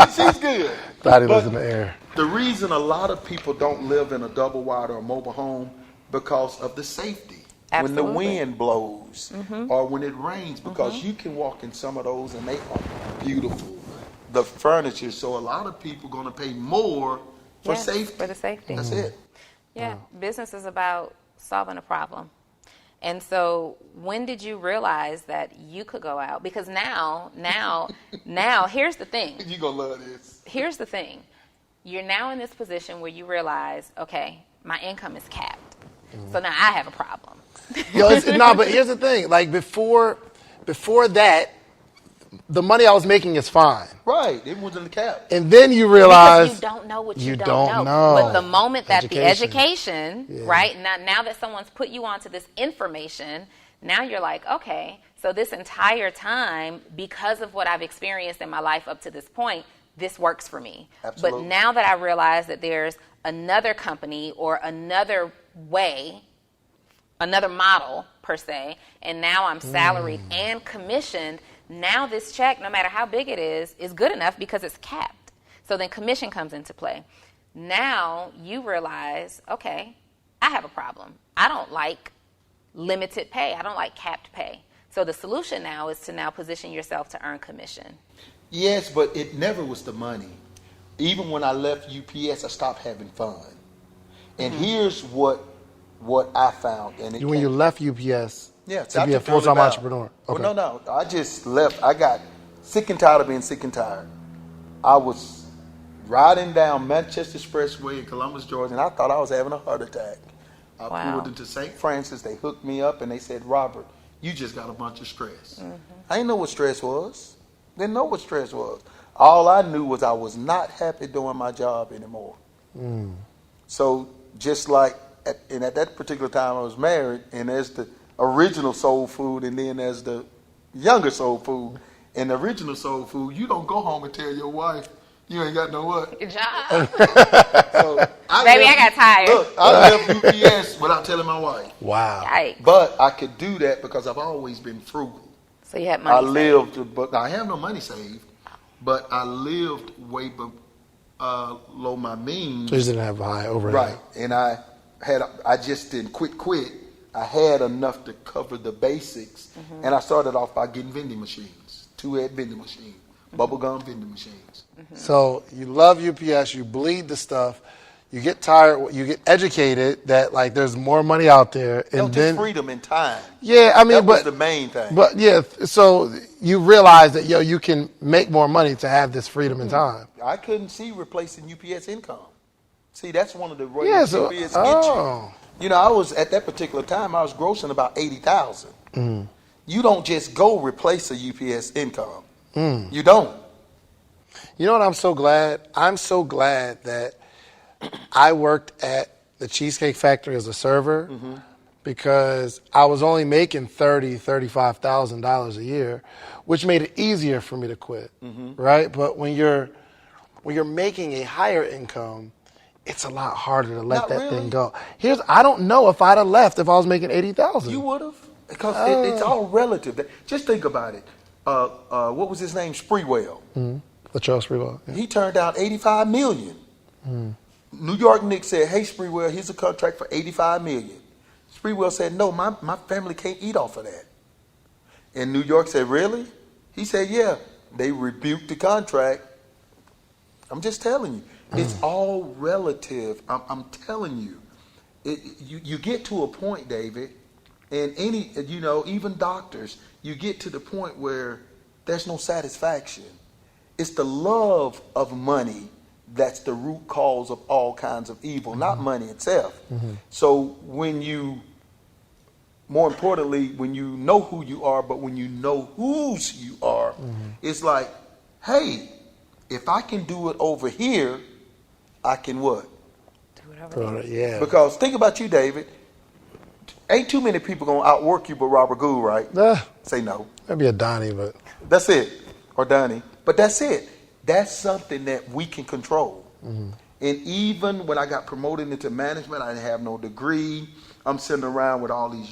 She's good. Thought lives in the air. The reason a lot of people don't live in a double wide or a mobile home because of the safety. Absolutely. When the wind blows or when it rains, because you can walk in some of those and they are beautiful. The furniture, so a lot of people going to pay more for safety. For the safety. That's it. Yeah, business is about solving a problem. And so when did you realize that you could go out? Because now, here's the thing. You're going to love this. Here's the thing. You're now in this position where you realize, okay, my income is capped. So now I have a problem. But here's the thing. Like before that, the money I was making is fine. Right. It wasn't the cap. And then you realize because you don't know what you don't know. But the moment that the education, right, now that someone's put you onto this information, now you're like, okay, so this entire time, because of what I've experienced in my life up to this point, this works for me. Absolutely. But now that I realize that there's another company or another way, another model per se, and now I'm salaried and commissioned, now this check, no matter how big it is good enough because it's capped. So then commission comes into play. Now you realize, okay, I have a problem. I don't like limited pay. I don't like capped pay. So the solution now is to now position yourself to earn commission. Yes, but it never was the money. Even when I left UPS, I stopped having fun. And here's what I found. And when you left UPS to be a took full-time early bow. entrepreneur. Okay. Well, no. I just left. I got sick and tired of being sick and tired. I was riding down Manchester Expressway in Columbus, Georgia, and I thought I was having a heart attack. I pulled into St. Francis. They hooked me up, and they said, Robert, you just got a bunch of stress. I didn't know what stress was. Didn't know what stress was. All I knew was I was not happy doing my job anymore. So just like, at that particular time I was married, and there's the original soul food, and then there's the younger soul food. And the original soul food, you don't go home and tell your wife you ain't got no what. Good job. So I got tired. Look, I left UPS without telling my wife. Wow. Yikes. But I could do that because I've always been frugal. So you had money I saved. lived, but I have no money saved, but I lived way below my means. So you didn't have a high overhead. Right, and I just didn't quit. I had enough to cover the basics, and I started off by getting vending machines, 2-head vending machines, bubblegum vending machines. So you love UPS, you bleed the stuff, you get tired, you get educated that like there's more money out there, and then freedom and time. Yeah, I mean, that was but the main thing. But yeah, so you realize that you can make more money to have this freedom and time. I couldn't see replacing UPS income. See, that's one of the ways UPS get you. You know, I was at that particular time. I was grossing about $80,000. You don't just go replace a UPS income. You don't. You know what? I'm so glad. I'm so glad that I worked at the Cheesecake Factory as a server because I was only making $35,000 a year, which made it easier for me to quit. Right? But when you're making a higher income, it's a lot harder to let thing go. I don't know if I'd have left if I was making $80,000. You would have, because it's all relative. Just think about it. What was his name? Sprewell. Latrell Sprewell. Yeah. He turned down $85 million. New York Knicks said, "Hey, Sprewell, here's a contract for $85 million." Sprewell said, "No, my family can't eat off of that." And New York said, "Really?" He said, "Yeah." They rebuked the contract. I'm just telling you. It's all relative. I'm telling you. You get to a point, David, and even doctors, you get to the point where there's no satisfaction. It's the love of money that's the root cause of all kinds of evil, not money itself. So more importantly, when you know who you are, but when you know whose you are, it's like, hey, if I can do it over here, I can what? Do it over here. Yeah. Because think about you, David. Ain't too many people gonna outwork you but Robert Gould, right? Say no. Maybe a Donnie, but that's it. Or Donnie. But that's it. That's something that we can control. And even when I got promoted into management, I didn't have no degree. I'm sitting around with all these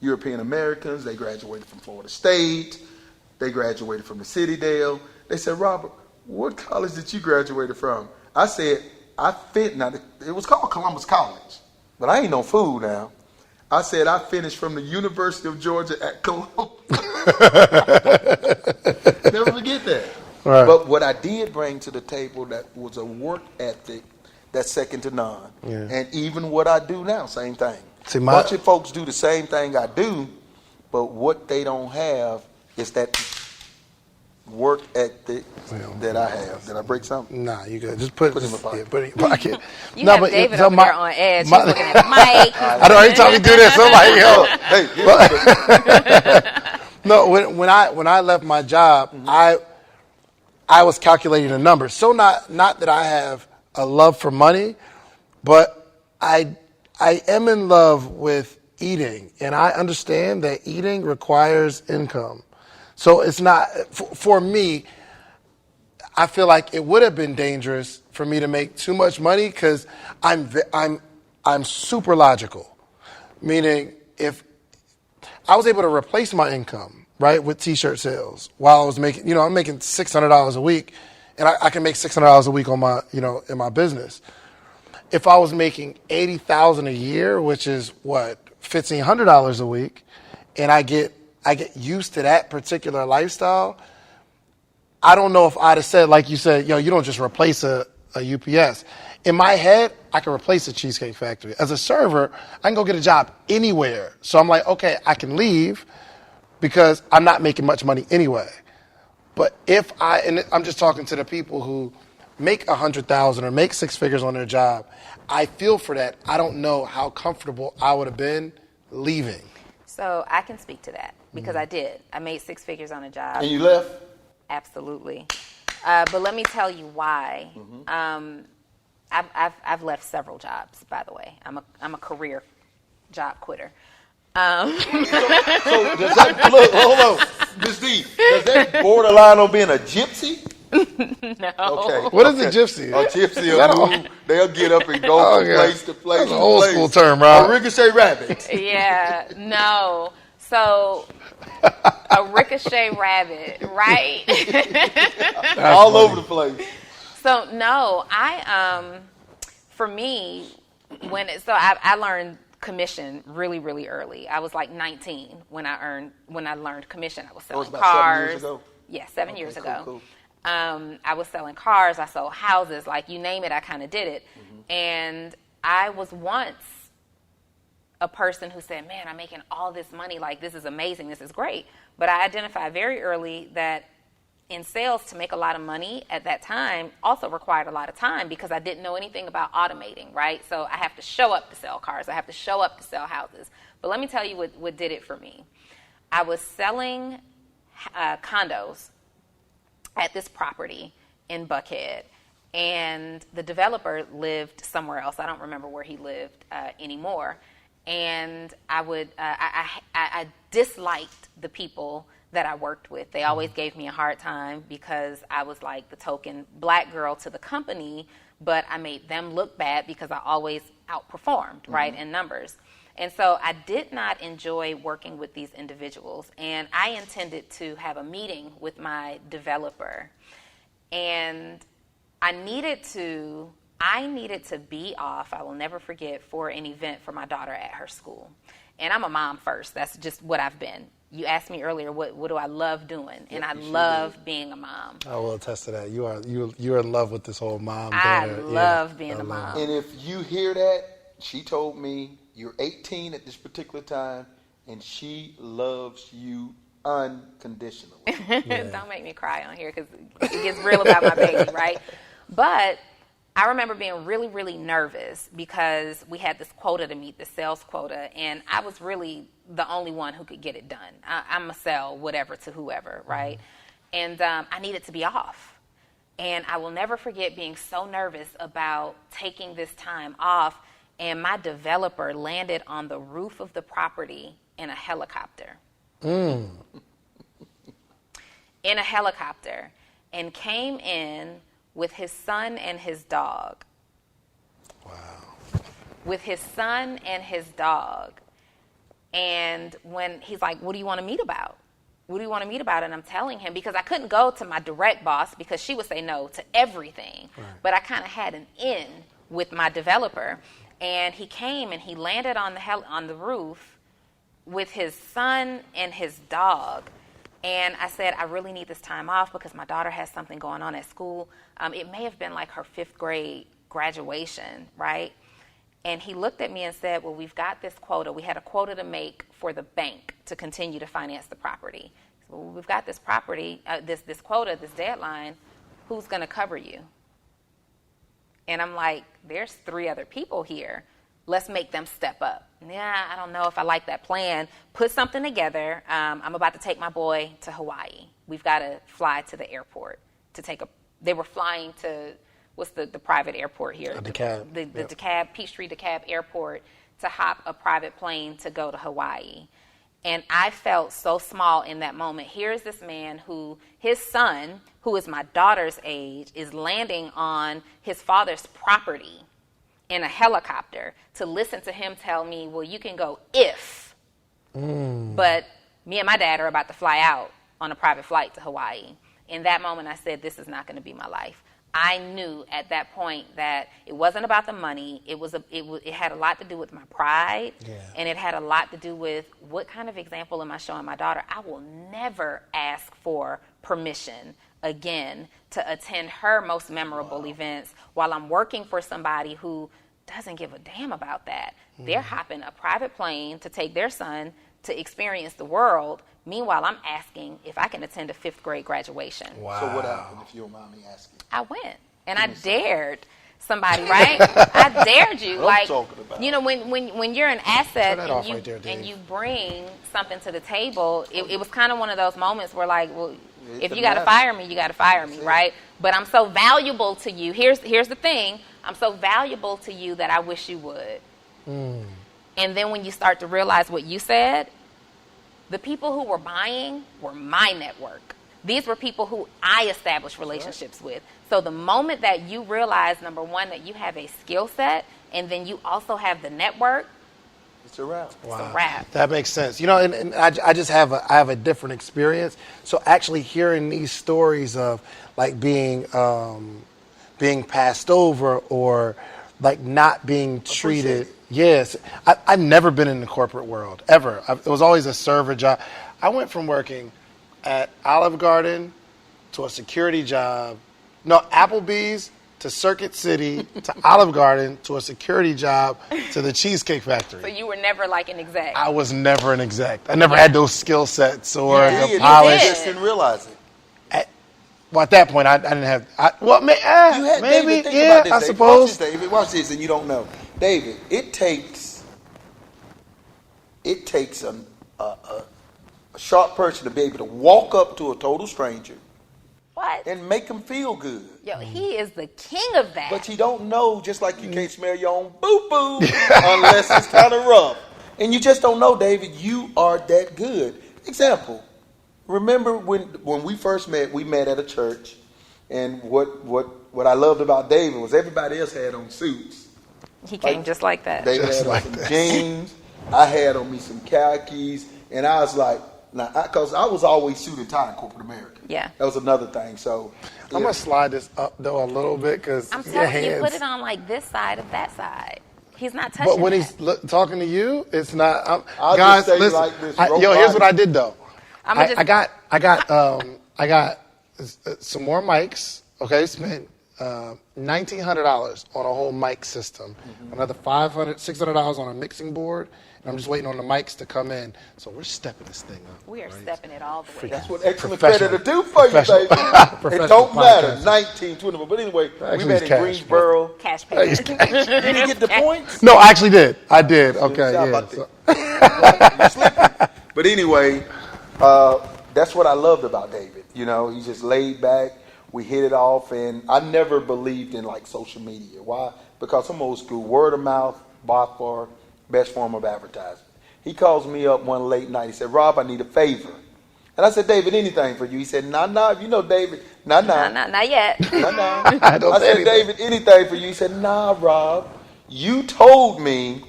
European Americans. They graduated from Florida State. They graduated from the Citydale. They said, "Robert, what college did you graduate from?" I said, now it was called Columbus College, but I ain't no fool now. I said, I finished from the University of Georgia at Columbus. Never forget that. Right. But what I did bring to the table that was a work ethic that's second to none. Yeah. And even what I do now, same thing. See, a bunch of folks do the same thing I do, but what they don't have is that work ethic that I have. Did I break something? Nah, you good. Just put it in my pocket. Put it in your pocket. You have David over there on edge. He's looking at the mic. I know every time we do this, I'm like, yo. No, when I left my job, I was calculating a number. So not that I have a love for money, but I am in love with eating, and I understand that eating requires income. So it's not, for me, I feel like it would have been dangerous for me to make too much money because I'm super logical. Meaning, if I was able to replace my income, right, with T-shirt sales while I was making, I'm making $600 a week, and I can make $600 a week on my, in my business. If I was making $80,000 a year, which is what, $1,500 a week, and I get used to that particular lifestyle, I don't know if I'd have said, like you said, you don't just replace a UPS. In my head, I can replace a Cheesecake Factory. As a server, I can go get a job anywhere. So I'm like, okay, I can leave because I'm not making much money anyway. But and I'm just talking to the people who make $100,000 or make six figures on their job, I feel for that. I don't know how comfortable I would have been leaving. So I can speak to that because I did. I made six figures on a job. And you left? Absolutely. But let me tell you why. I've left several jobs, by the way. I'm a career job quitter. So does that, look, hold on, Ms. D, does that borderline on being a gypsy? No. Okay. What is a gypsy? A gypsy, they'll get up and go from place to place. That's an old school term, right? A ricochet rabbit. Yeah, no. So, a ricochet rabbit, right? All over the place. So, no, for me, I learned commission really, really early. I was like 19 when I learned commission. I was selling cars. 7 years ago? Yeah, 7 years ago. Cool. I was selling cars. I sold houses. Like, you name it, I kind of did it. And I was once a person who said, man, I'm making all this money. Like, this is amazing. This is great. But I identified very early that in sales, to make a lot of money at that time also required a lot of time because I didn't know anything about automating, right? So I have to show up to sell cars. I have to show up to sell houses. But let me tell you what did it for me. I was selling condos at this property in Buckhead, and the developer lived somewhere else. I don't remember where he lived anymore. And I disliked the people that I worked with. They always gave me a hard time because I was like the token black girl to the company, but I made them look bad because I always outperformed, right, in numbers. And so I did not enjoy working with these individuals. And I intended to have a meeting with my developer. And I needed to be off, I will never forget, for an event for my daughter at her school. And I'm a mom first. That's just what I've been. You asked me earlier, what do I love doing? And I love being a mom. I will attest to that. You're in love with this whole mom. I love being a mom. And if you hear that, she told me you're 18 at this particular time, and she loves you unconditionally. Don't make me cry on here because it gets real about my baby, right? But I remember being really, really nervous because we had this quota to meet, the sales quota, and I was really the only one who could get it done. I'm a sell whatever to whoever, right? And I needed to be off. And I will never forget being so nervous about taking this time off, and my developer landed on the roof of the property in a helicopter. In a helicopter, and came in with his son and his dog. Wow. With his son and his dog. And when he's like, what do you want to meet about? What do you want to meet about? And I'm telling him, because I couldn't go to my direct boss because she would say no to everything. Right. But I kind of had an in with my developer. And he came and he landed on the roof with his son and his dog. And I said, I really need this time off because my daughter has something going on at school. It may have been like her 5th grade graduation, right? And he looked at me and said, well, we've got this quota. We had a quota to make for the bank to continue to finance the property. So, well, we've got this property, this quota, this deadline. Who's going to cover you? And I'm like, there's 3 other people here. Let's make them step up. Yeah, I don't know if I like that plan. Put something together. I'm about to take my boy to Hawaii. We've got to fly to the airport to they were flying to, what's the private airport here? DeKalb. The DeKalb, Peachtree DeKalb Airport, to hop a private plane to go to Hawaii. And I felt so small in that moment. Here's this man his son, who is my daughter's age, is landing on his father's property in a helicopter to listen to him tell me, well, you can go if. But me and my dad are about to fly out on a private flight to Hawaii. In that moment, I said, this is not going to be my life. I knew at that point that it wasn't about the money. It had a lot to do with my pride, and it had a lot to do with what kind of example am I showing my daughter. I will never ask for permission again to attend her most memorable events while I'm working for somebody who doesn't give a damn about that. They're hopping a private plane to take their son to experience the world. Meanwhile, I'm asking if I can attend a 5th grade graduation. Wow. So what happened, if you don't mind me asking? I went, and I dared somebody, right? I dared you. Like, you know, when you're an asset and you bring something to the table, it was kind of one of those moments where, like, well, If you got to fire me, you got to fire me, right? But I'm so valuable to you. Here's the thing. I'm so valuable to you that I wish you would. And then when you start to realize what you said, the people who were buying were my network. These were people who I established relationships with. So the moment that you realize, number one, that you have a skill set, and then you also have the network, it's a wrap. It's a wrap. That makes sense. You know, and I just have a different experience. So actually hearing these stories of like being passed over or like not being treated. Yes, I've never been in the corporate world ever. It was always a server job. I went from working at Olive Garden to a security job. No, Applebee's to Circuit City to Olive Garden to a security job to the Cheesecake Factory. So you were never like an exec. I was never an exec. I never had those skill sets or the You polish. just didn't realize it. Well, at that point, I didn't have. Maybe, David, yeah, this, I David. suppose. Watch this, David. Watch this, and you don't know, David. It takes a sharp person to be able to walk up to a total stranger. What? And make them feel good. Yo, he is the king of that. But you don't know, just like you can't smell your own boo-boo unless it's kind of rough. And you just don't know, David, you are that good. Example, remember when we first met, we met at a church. And what I loved about David was everybody else had on suits. He came just like that. David Just had like on some that. jeans. I had on me some khakis. And I was like, because I was always suit and tie in corporate America. Yeah. That was another thing. So I'm going to slide this up, though, a little bit because I'm telling you, put it on like this side of that side. He's not touching But when that. he's talking to you, it's not. I'll Guys, just say listen. like this, Here's what I did, though. I'ma just- I got some more mics. Okay, spent $1,900 on a whole mic system. Another $600 on a mixing board. And I'm just waiting on the mics to come in. So we're stepping this thing up. We are stepping it all the way that's up. what excellent Professional. credit to do for you, baby. Professional It don't matter. podcasting. 19, 24. But anyway, we Actually, met it's in cash, Greensboro. Cash payment. You didn't get the points? No, I actually did. I did. Okay, How yeah. about So- that? You slipping. But anyway, that's what I loved about David. You know, he's just laid back. We hit it off, and I never believed in like social media. Why? Because I'm old school. Word of mouth, by far, best form of advertising. He calls me up one late night. He said, "Rob, I need a favor." And I said, "David, anything for you." He said, nah. You know, David, nah. Not yet. Nah. I don't I say said, anything. "David, anything for you." He said, "Nah, Rob. You told me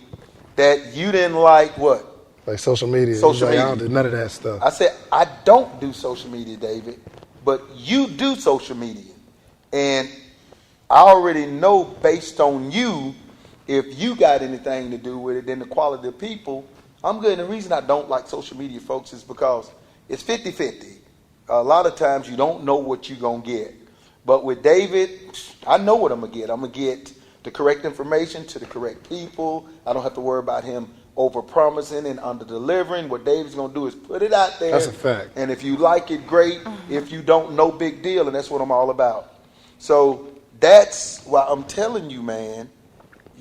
that you didn't like what?" Like social media. Social He's like, media. I don't do none of that stuff. I said, "I don't do social media, David, but you do social media. And I already know based on you, if you got anything to do with it, then the quality of people, I'm good." And the reason I don't like social media, folks, is because it's 50-50. A lot of times you don't know what you're going to get. But with David, I know what I'm going to get. I'm going to get the correct information to the correct people. I don't have to worry about him over-promising and under-delivering. What David's going to do is put it out there. That's a fact. And if you like it, great. If you don't, no big deal. And that's what I'm all about. So that's why I'm telling you, man,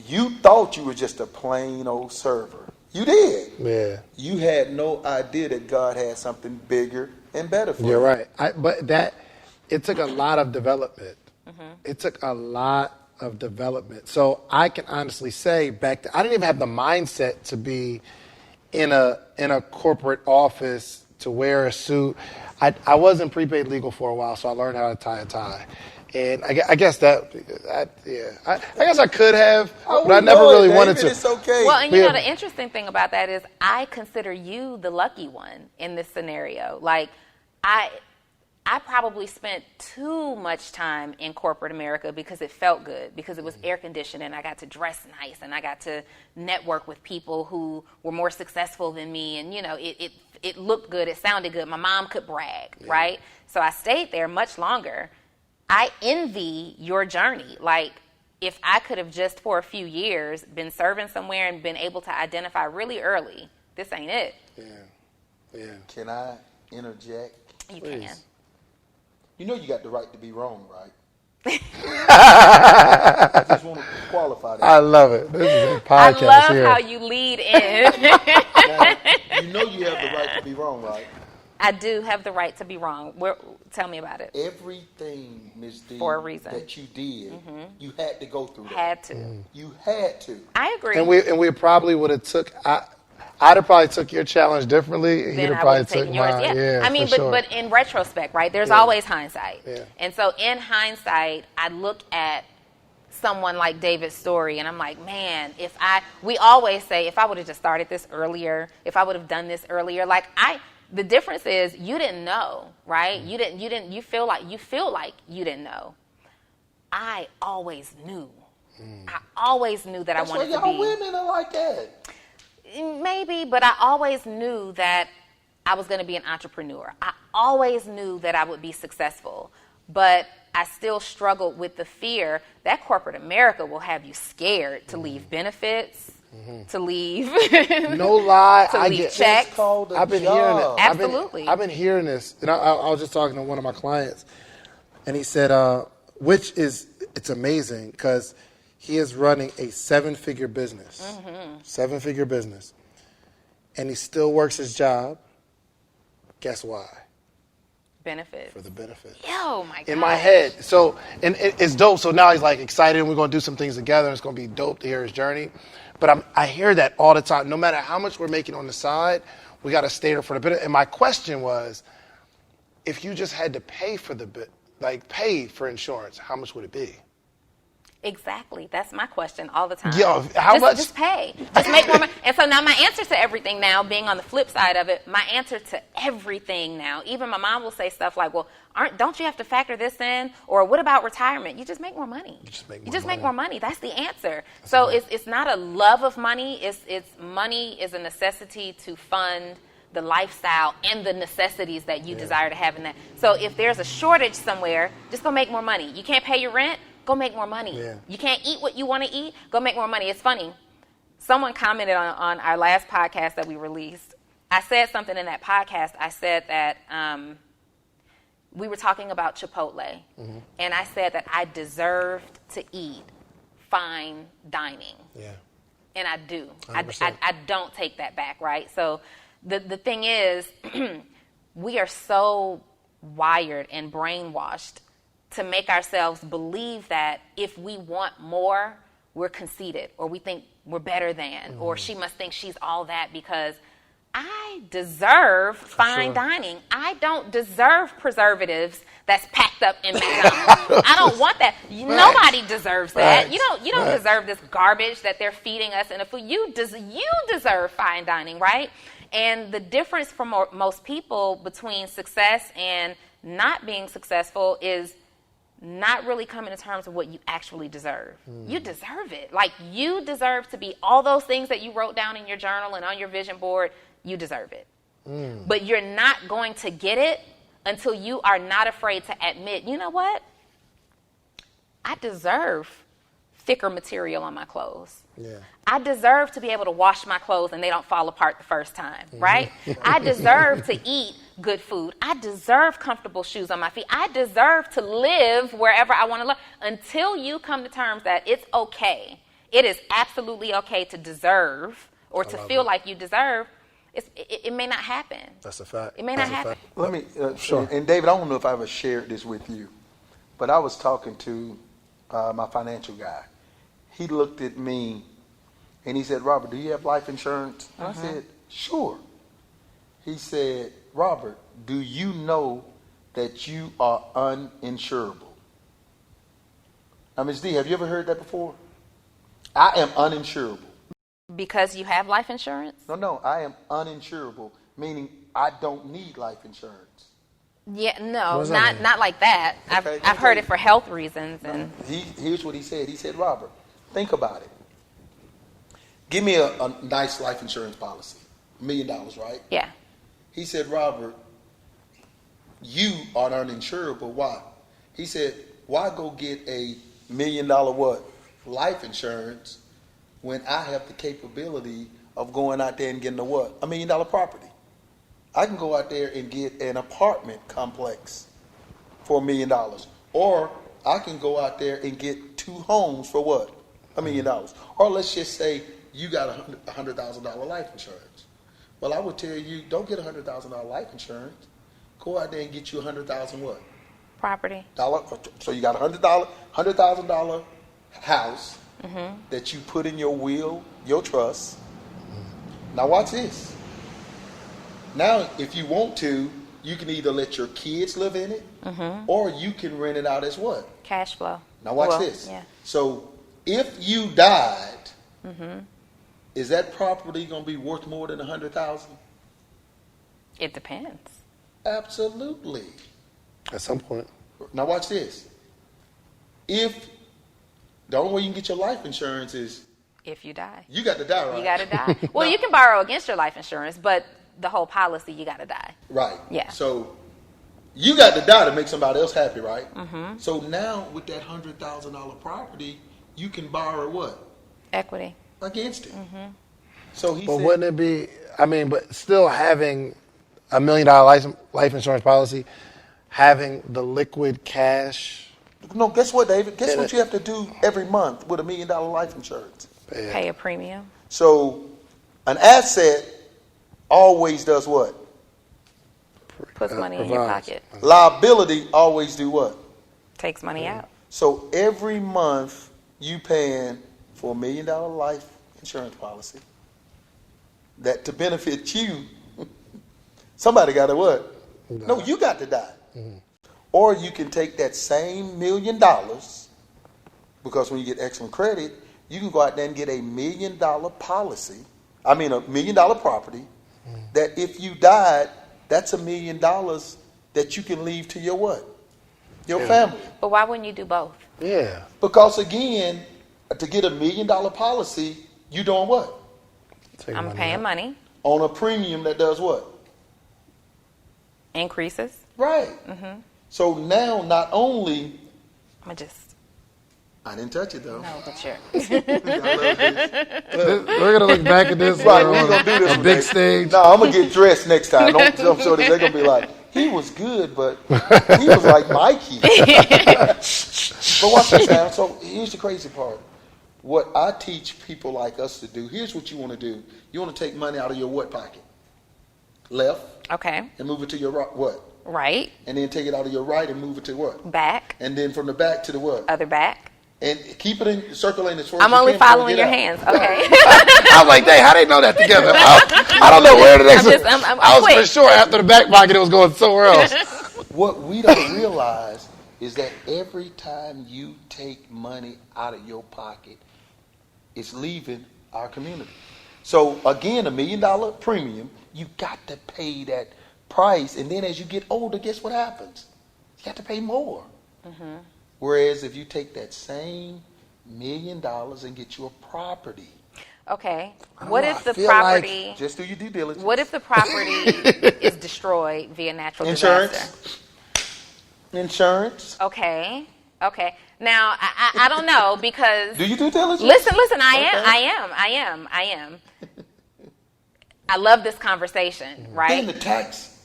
you thought you were just a plain old server. You did. Yeah. You had no idea that God had something bigger and better for you. You're right. It took a lot of development. It took a lot of development. So I can honestly say I didn't even have the mindset to be in a corporate office to wear a suit. I was in prepaid legal for a while, so I learned how to tie a tie. And I guess I guess I could have, but I never really wanted to. It's okay. Well, and you know, the interesting thing about that is I consider you the lucky one in this scenario. Like, I probably spent too much time in corporate America because it felt good, because it was air conditioned and I got to dress nice and I got to network with people who were more successful than me. And, you know, it looked good. It sounded good. My mom could brag, right? So I stayed there much longer. I envy your journey. Like, if I could have just for a few years been serving somewhere and been able to identify really early, this ain't it. Yeah. Can I interject? You Please. can. You know you got the right to be wrong, right? I just want to qualify that. I love it. This is a I podcast love here. how you lead in. Now, you know you have the right to be wrong, right? I do have the right to be wrong. Tell me about it. Everything, Ms. D, for a reason that you did, you had to go through that. Had to. You had to. I agree. And we probably would have took. I'd have probably took your challenge differently, and he'd have probably took mine. Yeah, I mean, but in retrospect, right? There's always hindsight. Yeah. And so in hindsight, I look at someone like David's story, and I'm like, man, we always say, if I would have just started this earlier, if I would have done this earlier, the difference is you didn't know, right? You feel like you didn't know. I always knew. I always knew that I wanted to be. That's why y'all women are like that. Maybe, but I always knew that I was going to be an entrepreneur. I always knew that I would be successful, but I still struggled with the fear that corporate America will have you scared to leave benefits, to leave. No lie, to leave checks. I've been hearing it. Absolutely. I've been hearing this, and I was just talking to one of my clients, and he said, it's amazing because he is running a 7-figure business, 7-figure business, and he still works his job. Guess why? Benefits. For the benefits. Oh my God. In my head. So, and it's dope. So now he's like excited, and we're going to do some things together, and it's going to be dope to hear his journey. But I hear that all the time. No matter how much we're making on the side, we got to stay there for the benefit. And my question was, if you just had to pay for pay for insurance, how much would it be? Exactly. That's my question all the time. Yo, how much? Just pay. Just make more money. And so now my answer to everything now, being on the flip side of it, my answer to everything now, even my mom will say stuff like, well, don't you have to factor this in? Or what about retirement? You just make more money. You just make more money. That's the answer. So it's not a love of money. It's money is a necessity to fund the lifestyle and the necessities that you desire to have in that. So if there's a shortage somewhere, just go make more money. You can't pay your rent? Go make more money. Yeah. You can't eat what you want to eat? Go make more money. It's funny. Someone commented on our last podcast that we released. I said something in that podcast. I said that we were talking about Chipotle, and I said that I deserved to eat fine dining. Yeah. And I do. 100%. I don't take that back, right? So the thing is, we are so wired and brainwashed to make ourselves believe that if we want more, we're conceited, or we think we're better than, or she must think she's all that because I deserve fine dining. I don't deserve preservatives that's packed up in McDonald's. I don't want that. Nobody deserves that. You don't deserve this garbage that they're feeding us in the food. You deserve fine dining, right? And the difference for most people between success and not being successful is not really coming to terms with what you actually deserve. You deserve it. Like, you deserve to be all those things that you wrote down in your journal and on your vision board. You deserve it. But you're not going to get it until you are not afraid to admit, you know what? I deserve thicker material on my clothes. Yeah. I deserve to be able to wash my clothes and they don't fall apart the first time, right? I deserve to eat good food. I deserve comfortable shoes on my feet. I deserve to live wherever I want to live. Until you come to terms that it's okay, it is absolutely okay to deserve or to feel like you deserve, it may not happen. That's a fact. It may not happen. Let me, sure. And David, I don't know if I ever shared this with you, but I was talking to my financial guy. He looked at me and he said, Robert, do you have life insurance? I said, sure. He said, Robert, do you know that you are uninsurable? Now, Ms. D, have you ever heard that before? I am uninsurable. Because you have life insurance? No, I am uninsurable, meaning I don't need life insurance. Yeah, no, not like that. Okay, I've heard it for health reasons. And here's what he said. He said, Robert, think about it. Give me a nice life insurance policy. $1 million, right? Yeah. He said, Robert, you are uninsurable. Why? He said, why go get a $1 million life insurance when I have the capability of going out there and getting a what? $1 million property. I can go out there and get an apartment complex for $1 million. Or I can go out there and get 2 homes for what? $1 million. Or let's just say you got $100,000 life insurance. Well, I would tell you, don't get $100,000 life insurance. Go out there and get you $100,000 what? Property. So you got $100,000 house that you put in your will, your trust. Now watch this. Now, if you want to, you can either let your kids live in it, or you can rent it out as what? Cash flow. Now watch this. Yeah. So if you died, is that property going to be worth more than $100,000? It depends. Absolutely. At some point. Now watch this. If the only way you can get your life insurance is If you die. you got to die, right? You got to die. Well, you can borrow against your life insurance, but the whole policy, you got to die. Right. Yeah. So you got to die to make somebody else happy, right? So now with that $100,000 property, you can borrow what? Equity. Against it. So he But said, wouldn't it be, I mean, but still having $1 million life insurance policy, having the liquid cash. no, guess what, David? Guess what you have to do every month with $1 million life insurance? Pay a premium. So an asset always does what? Puts money in your pocket. Liability always do what? Takes money out. So every month you paying for $1 million life insurance policy that to benefit you, somebody got to what? No, you got to die. Or you can take that same $1 million, because when you get excellent credit, you can go out there and get a $1 million policy. I mean, $1 million property that if you died, that's $1 million that you can leave to your what? Your family. But why wouldn't you do both? Yeah. Because again, to get $1 million policy, you doing what? Take I'm money paying out. money. On a premium that does what? Increases. Right. So now not only, I'm just, I didn't touch it though. no, but you're. I love this. We're going to look back at this. Right, on we're gonna do this a one, big Dave. stage. No, I'm gonna get dressed next time. I'm sure they're gonna be like, he was good, but he was like Mikey. But watch this now. So here's the crazy part. What I teach people like us to do, here's what you want to do. You want to take money out of your what pocket? Left, Okay. and move it to your right, what? Right. And then take it out of your right and move it to what? Back. And then from the back to the what? Other back. And keep it in, circulating as far I'm as you only can before following you your get hands. out. Okay. I was like, dang, how they know that together? I don't know where the next I'm I was quick. for sure after the back pocket, it was going somewhere else. What we don't realize is that every time you take money out of your pocket, it's leaving our community. So again, $1 million premium, you got to pay that price. And then as you get older, guess what happens? You got to pay more. Whereas if you take that same $1 million and get you a property, Okay. don't What know, if I the feel like- property? just do your due diligence. What if the property is destroyed via natural Insurance? disaster? Insurance? Okay. Okay. Now I don't know because Do you due diligence? listen. Okay. I am. I love this conversation, Then right? the tax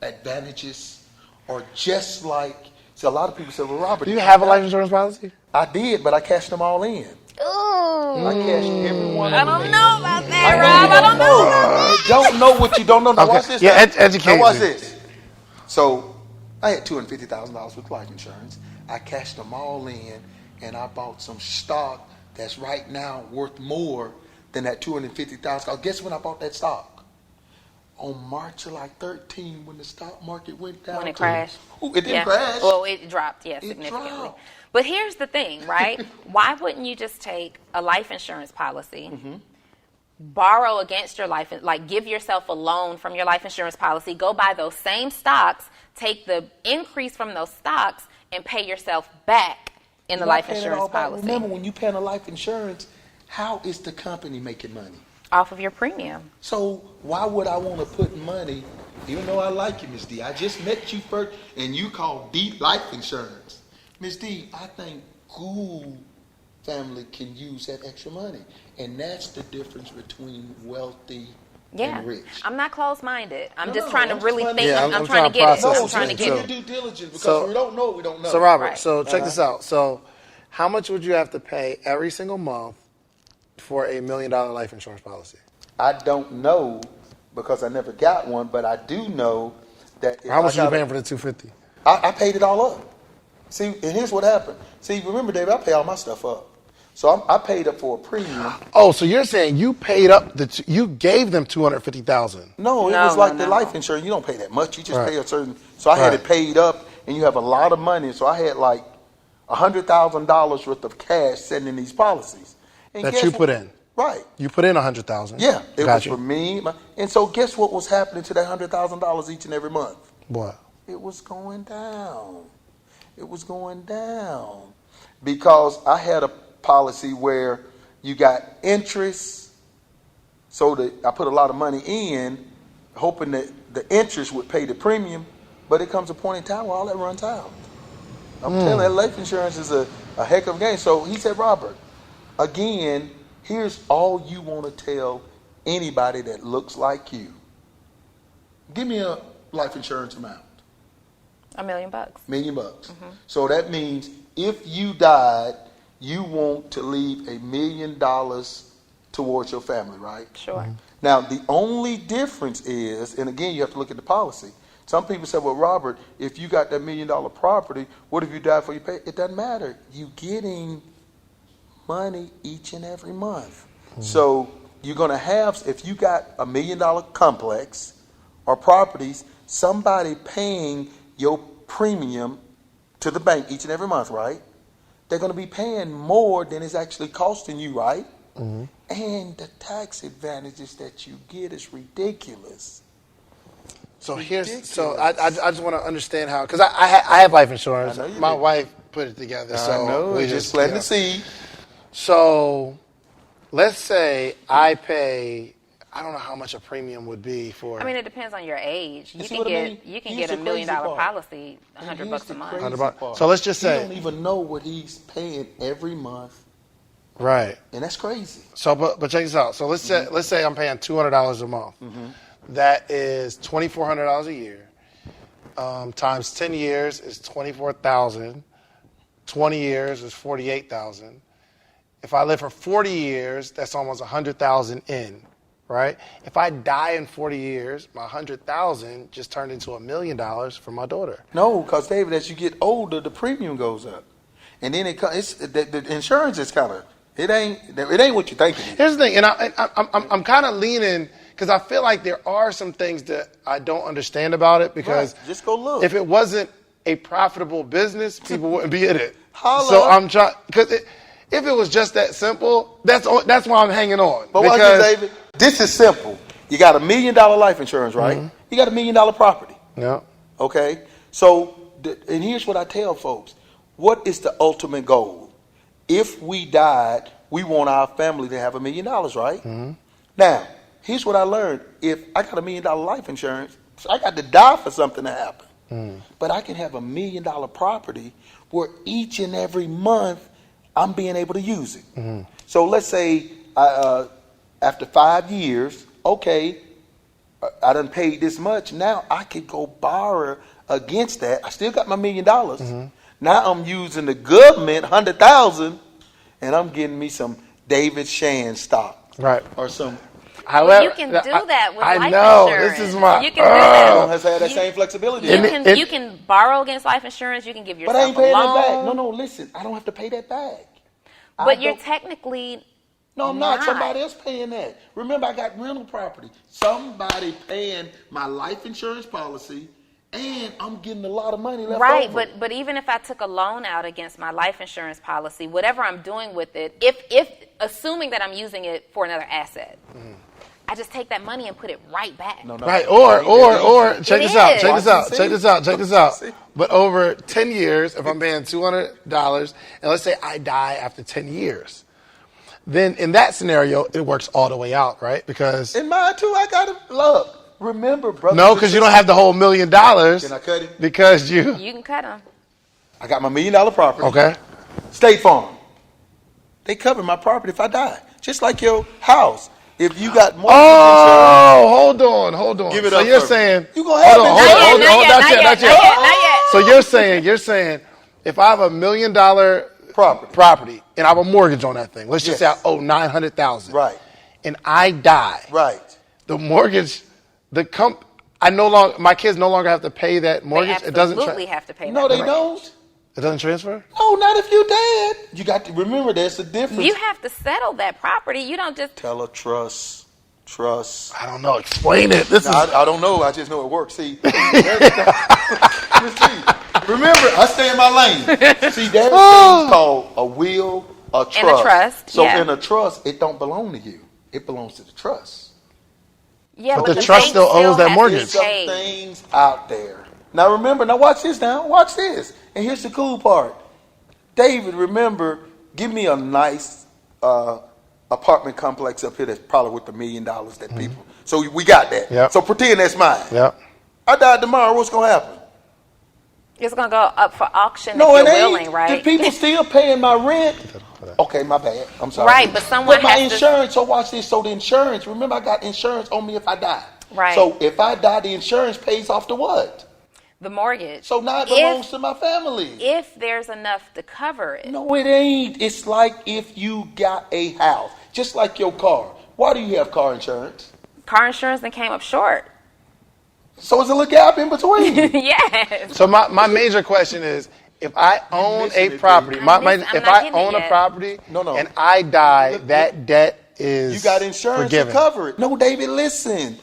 advantages are just like, see, a lot of people say, well, Robert, Do you have a life insurance policy? I did, but I cashed them all in. Ooh. I cashed every one I of them don't in. know about I that, know Rob. you I don't know. You don't know what you don't know. Now Okay. watch this. Yeah, now. educate Now watch me. this. So I had $250,000 with life insurance. I cashed them all in, and I bought some stock that's right now worth more than that $250,000. Guess when I bought that stock? On March like 13, when the stock market went down. When it crashed. Ooh, it didn't Yeah. crash. Well, it dropped, yes, It significantly. dropped. But here's the thing, right? Why wouldn't you just take a life insurance policy, borrow against your life, like give yourself a loan from your life insurance policy, go buy those same stocks, take the increase from those stocks, and pay yourself back in the You're not life paying it insurance all back. policy Remember, when you paying a life insurance, how is the company making money? off of your premium. So why would I want to put money, even though I like you, Miss D? I just met you first, and you call D Life Insurance. Miss D, I think Gould family can use that extra money. And that's the difference between wealthy Yeah, and rich. I'm not closed-minded. I'm No, just no, trying to I'm really just think. Yeah, I'm I'm trying to trying get to it. process I'm trying to it, get do too. it. your due diligence, because So- we don't know, we don't know. So, Robert, Right. so check this out. So, how much would you have to pay every single month for a $1 million life insurance policy? I don't know, because I never got one, but I do know that. How much are you paying for the 250? I paid it all up. See, and here's what happened. See, remember, David, I pay all my stuff up. So I paid up for a premium. Oh, so you're saying you paid up you gave them $250,000? No, it was like the life insurance. You don't pay that much. You just pay a certain. So I had it paid up, and you have a lot of money. So I had like $100,000 worth of cash sitting in these policies. And that you put in. Right. You put in $100,000. Yeah, it was for me. And so guess what was happening to that $100,000 each and every month? What? It was going down. It was going down because I had a policy where you got interest. So that I put a lot of money in, hoping that the interest would pay the premium. But it comes a point in time where all that runs out. I'm telling you, that life insurance is a heck of a game. So he said, Robert, again, here's all you want to tell anybody that looks like you. Give me a life insurance amount. $1 million. $1 million. So that means if you died, you want to leave $1 million towards your family, right? Sure. Now, the only difference is, and again, you have to look at the policy. Some people say, well, Robert, if you got that $1 million property, what if you die before you pay? It doesn't matter. You getting money each and every month. So you're going to have, if you got $1 million complex or properties, somebody paying your premium to the bank each and every month, right? They're going to be paying more than it's actually costing you, right? And the tax advantages that you get is ridiculous. So I just want to understand how, because I have life insurance. My wife put it together. So I know. We just planting the seed. So let's say I pay, I don't know how much a premium would be for. I mean, it depends on your age. You can get a $1 million policy, $100 a month. $100. So let's just say you don't even know what he's paying every month. Right. And that's crazy. So, but check this out. So let's say I'm paying $200 a month. That is $2,400 a year. Times 10 years is $24,000. 20 years is $48,000. If I live for 40 years, that's almost $100,000 in, right? If I die in 40 years, my $100,000 just turned into $1 million for my daughter. No, because David, as you get older, the premium goes up, and then the insurance is kind of it ain't what you think it is. Here's the thing, and I'm kind of leaning because I feel like there are some things that I don't understand about it because just go look. If it wasn't a profitable business, people wouldn't be in it. Holla. So I'm trying because if it was just that simple, that's why I'm hanging on. But watch this, David. This is simple. You got $1 million life insurance, right? You got $1 million property. Yeah. Okay. So, and here's what I tell folks: what is the ultimate goal? If we died, we want our family to have $1 million, right? Now, here's what I learned: if I got $1 million life insurance, I got to die for something to happen. But I can have $1 million property where each and every month I'm being able to use it. So let's say after 5 years, okay, I done paid this much. Now I could go borrow against that. I still got my $1 million. Now I'm using the government $100,000, and I'm getting me some David Shan stock, right, or some. Well, you can do that with life insurance. This is my. You can do that. Has had that same flexibility. You can borrow against life insurance. You can give yourself but I ain't paying a loan. that back. No, listen. I don't have to pay that back. But you're technically. No, I'm not. Somebody else paying that. Remember, I got rental property. Somebody paying my life insurance policy, and I'm getting a lot of money left right, over. but even if I took a loan out against my life insurance policy, whatever I'm doing with it, if assuming that I'm using it for another asset, I just take that money and put it right back. No. Right, or check this out. But over 10 years, if I'm paying $200, and let's say I die after 10 years, then in that scenario, it works all the way out, right? Because in mine too, I got to look. Remember, brother. No, because you don't have the whole $1 million. Can I cut it? Because you can cut them. I got my $1 million property. Okay. State Farm. They cover my property if I die, just like your house. If you got more. Oh, hold on. Give it so up. you're saying you gonna have hold on, not yet. So you're saying if I have $1 million property and I have a mortgage on that thing, let's just say I owe $900,000. Right. And I die. Right. The mortgage my kids no longer have to pay that mortgage. They absolutely have to pay that No, they mortgage. don't. It doesn't transfer? No, not if you're dead. You got to remember there's a difference. You have to settle that property. You don't just... Tell a trust. I don't know. Explain it. I don't know. I just know it works. See, remember, I stay in my lane. See, there's things called a will, a trust. And a trust, So yeah. in a trust, it don't belong to you. It belongs to the trust. Yeah, But the trust bank still owes that has to mortgage. There's some pay. things out there. Now remember, watch this now. Watch this. And here's the cool part. David, remember, give me a nice apartment complex up here that's probably worth $1 million that people. So we got that. Yep. So pretend that's mine. Yep. I died tomorrow. What's going to happen? It's going to go up for auction No, if it you're ain't. willing, right? The people still paying my rent. Okay, my bad. I'm sorry. Right, but someone my has to- insurance. So watch this. So the insurance. Remember, I got insurance on me if I die. Right. So if I die, the insurance pays off the what? The mortgage. So now it belongs to my family. If there's enough to cover it. No, it ain't. It's like if you got a house, just like your car. Why do you have car insurance? Car insurance then came up short. So it's a little gap in between. Yes. So my major question is, if I own missing a it, property, I'm not if I getting own it a yet. property No. and I die, Look, that debt is You got insurance forgiven. to cover it. No, David, listen.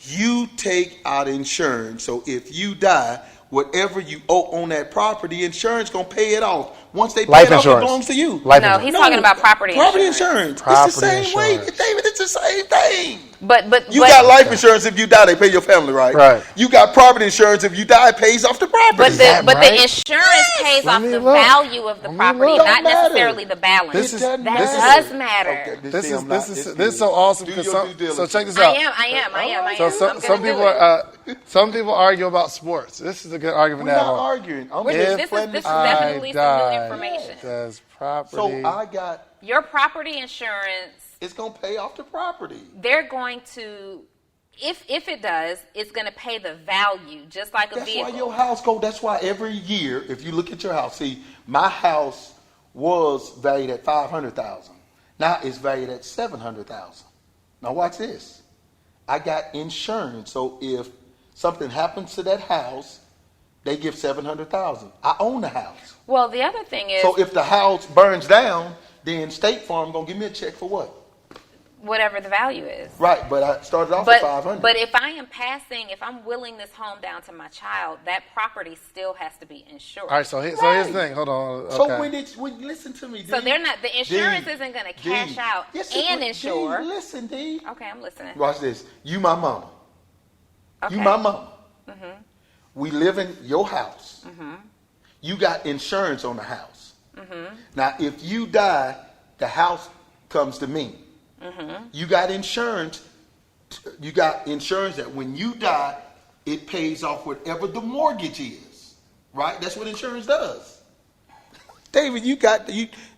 You take out insurance. So if you die, whatever you owe on that property, insurance going to pay it off. Once they pay Life it off, insurance. it belongs to you. Life No, insurance. he's talking about property insurance. Property It's the same way. insurance. David, it's the same thing. But You got life insurance if you die, they pay your family, right? Right. You got property insurance if you die, it pays off the property. But that the right? insurance pays Let off me the look. value of the Let me property, look. not Don't matter. necessarily the balance. This is- that this is- does matter. Okay, This see, is I'm not- this it's is so awesome. Do Because your due so diligence. check this I out. am. So some people argue about sports. This is a good argument We're to have. not on. arguing. I'm If This is I definitely some die, new information. does property? So I got, Your property insurance, it's going to pay off the property. they're going to, if it does, it's going to pay the value, just like a That's vehicle. why your house go. That's why every year, if you look at your house, see, my house was valued at $500,000. Now it's valued at $700,000. Now watch this. I got insurance, so if something happens to that house, they give $700,000. I own the house. Well, the other thing is, So if the house burns down, then State Farm gonna give me a check for what? whatever the value is. Right, but I started off at $500. But if if I'm willing this home down to my child, that property still has to be insured. All right. So here's the thing. Hold on. Okay. So when listen to me, So D. they're not, the insurance D. isn't going to D. cash out Yes, and D, insure. listen, D. Okay, I'm listening. Watch this. You my mama. Okay. You my mama. We live in your house. You got insurance on the house. Now, if you die, the house comes to me. You got insurance. You got insurance that when you die, it pays off whatever the mortgage is. Right? That's what insurance does. David,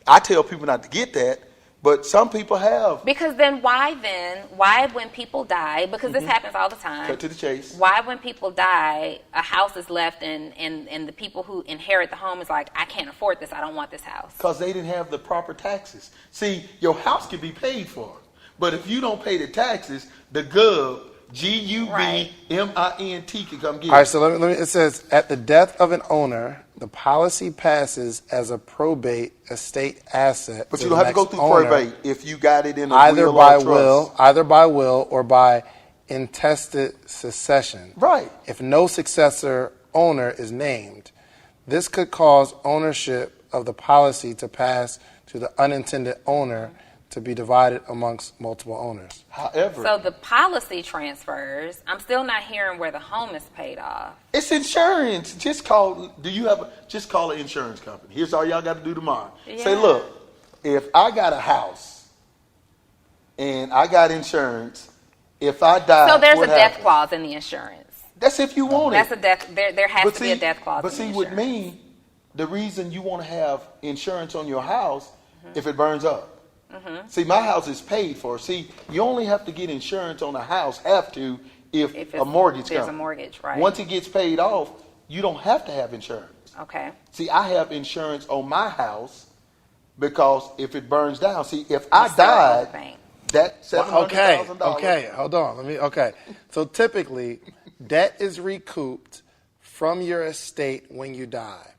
I tell people not to get that, but some people have. Because why when people die, because this happens all the time. Cut to the chase. Why when people die, a house is left and the people who inherit the home is like, I can't afford this, I don't want this house. Because they didn't have the proper taxes. See, your house can be paid for, but if you don't pay the taxes, the GUBMINT can come get All right. it. So let me. It says at the death of an owner, the policy passes as a probate estate asset. But to you the don't have to go next through owner, probate if you got it in a either will by or trust. either by will or by intestate succession. Right. If no successor owner is named, this could cause ownership of the policy to pass to the unintended owner to be divided amongst multiple owners. However, So the policy transfers. I'm still not hearing where the home is paid off. it's insurance. Just call an insurance company. Here's all y'all got to do tomorrow. Say, Yeah. look, if I got a house and I got insurance, if I die, So there's a what death happens? clause in the insurance. That's if you want That's it. a death. There has to be a death clause. But in see, the with insurance. me, the reason you want to have insurance on your house if it burns up. See, my house is paid for. See, you only have to get insurance on a house, if If a mortgage there's comes. a mortgage, right? Once it gets paid off, you don't have to have insurance. Okay. See, I have insurance on my house because if it burns down, see, if I You still owe the died, bank. That $700,000. Okay, hold on. So typically, debt is recouped from your estate when you die.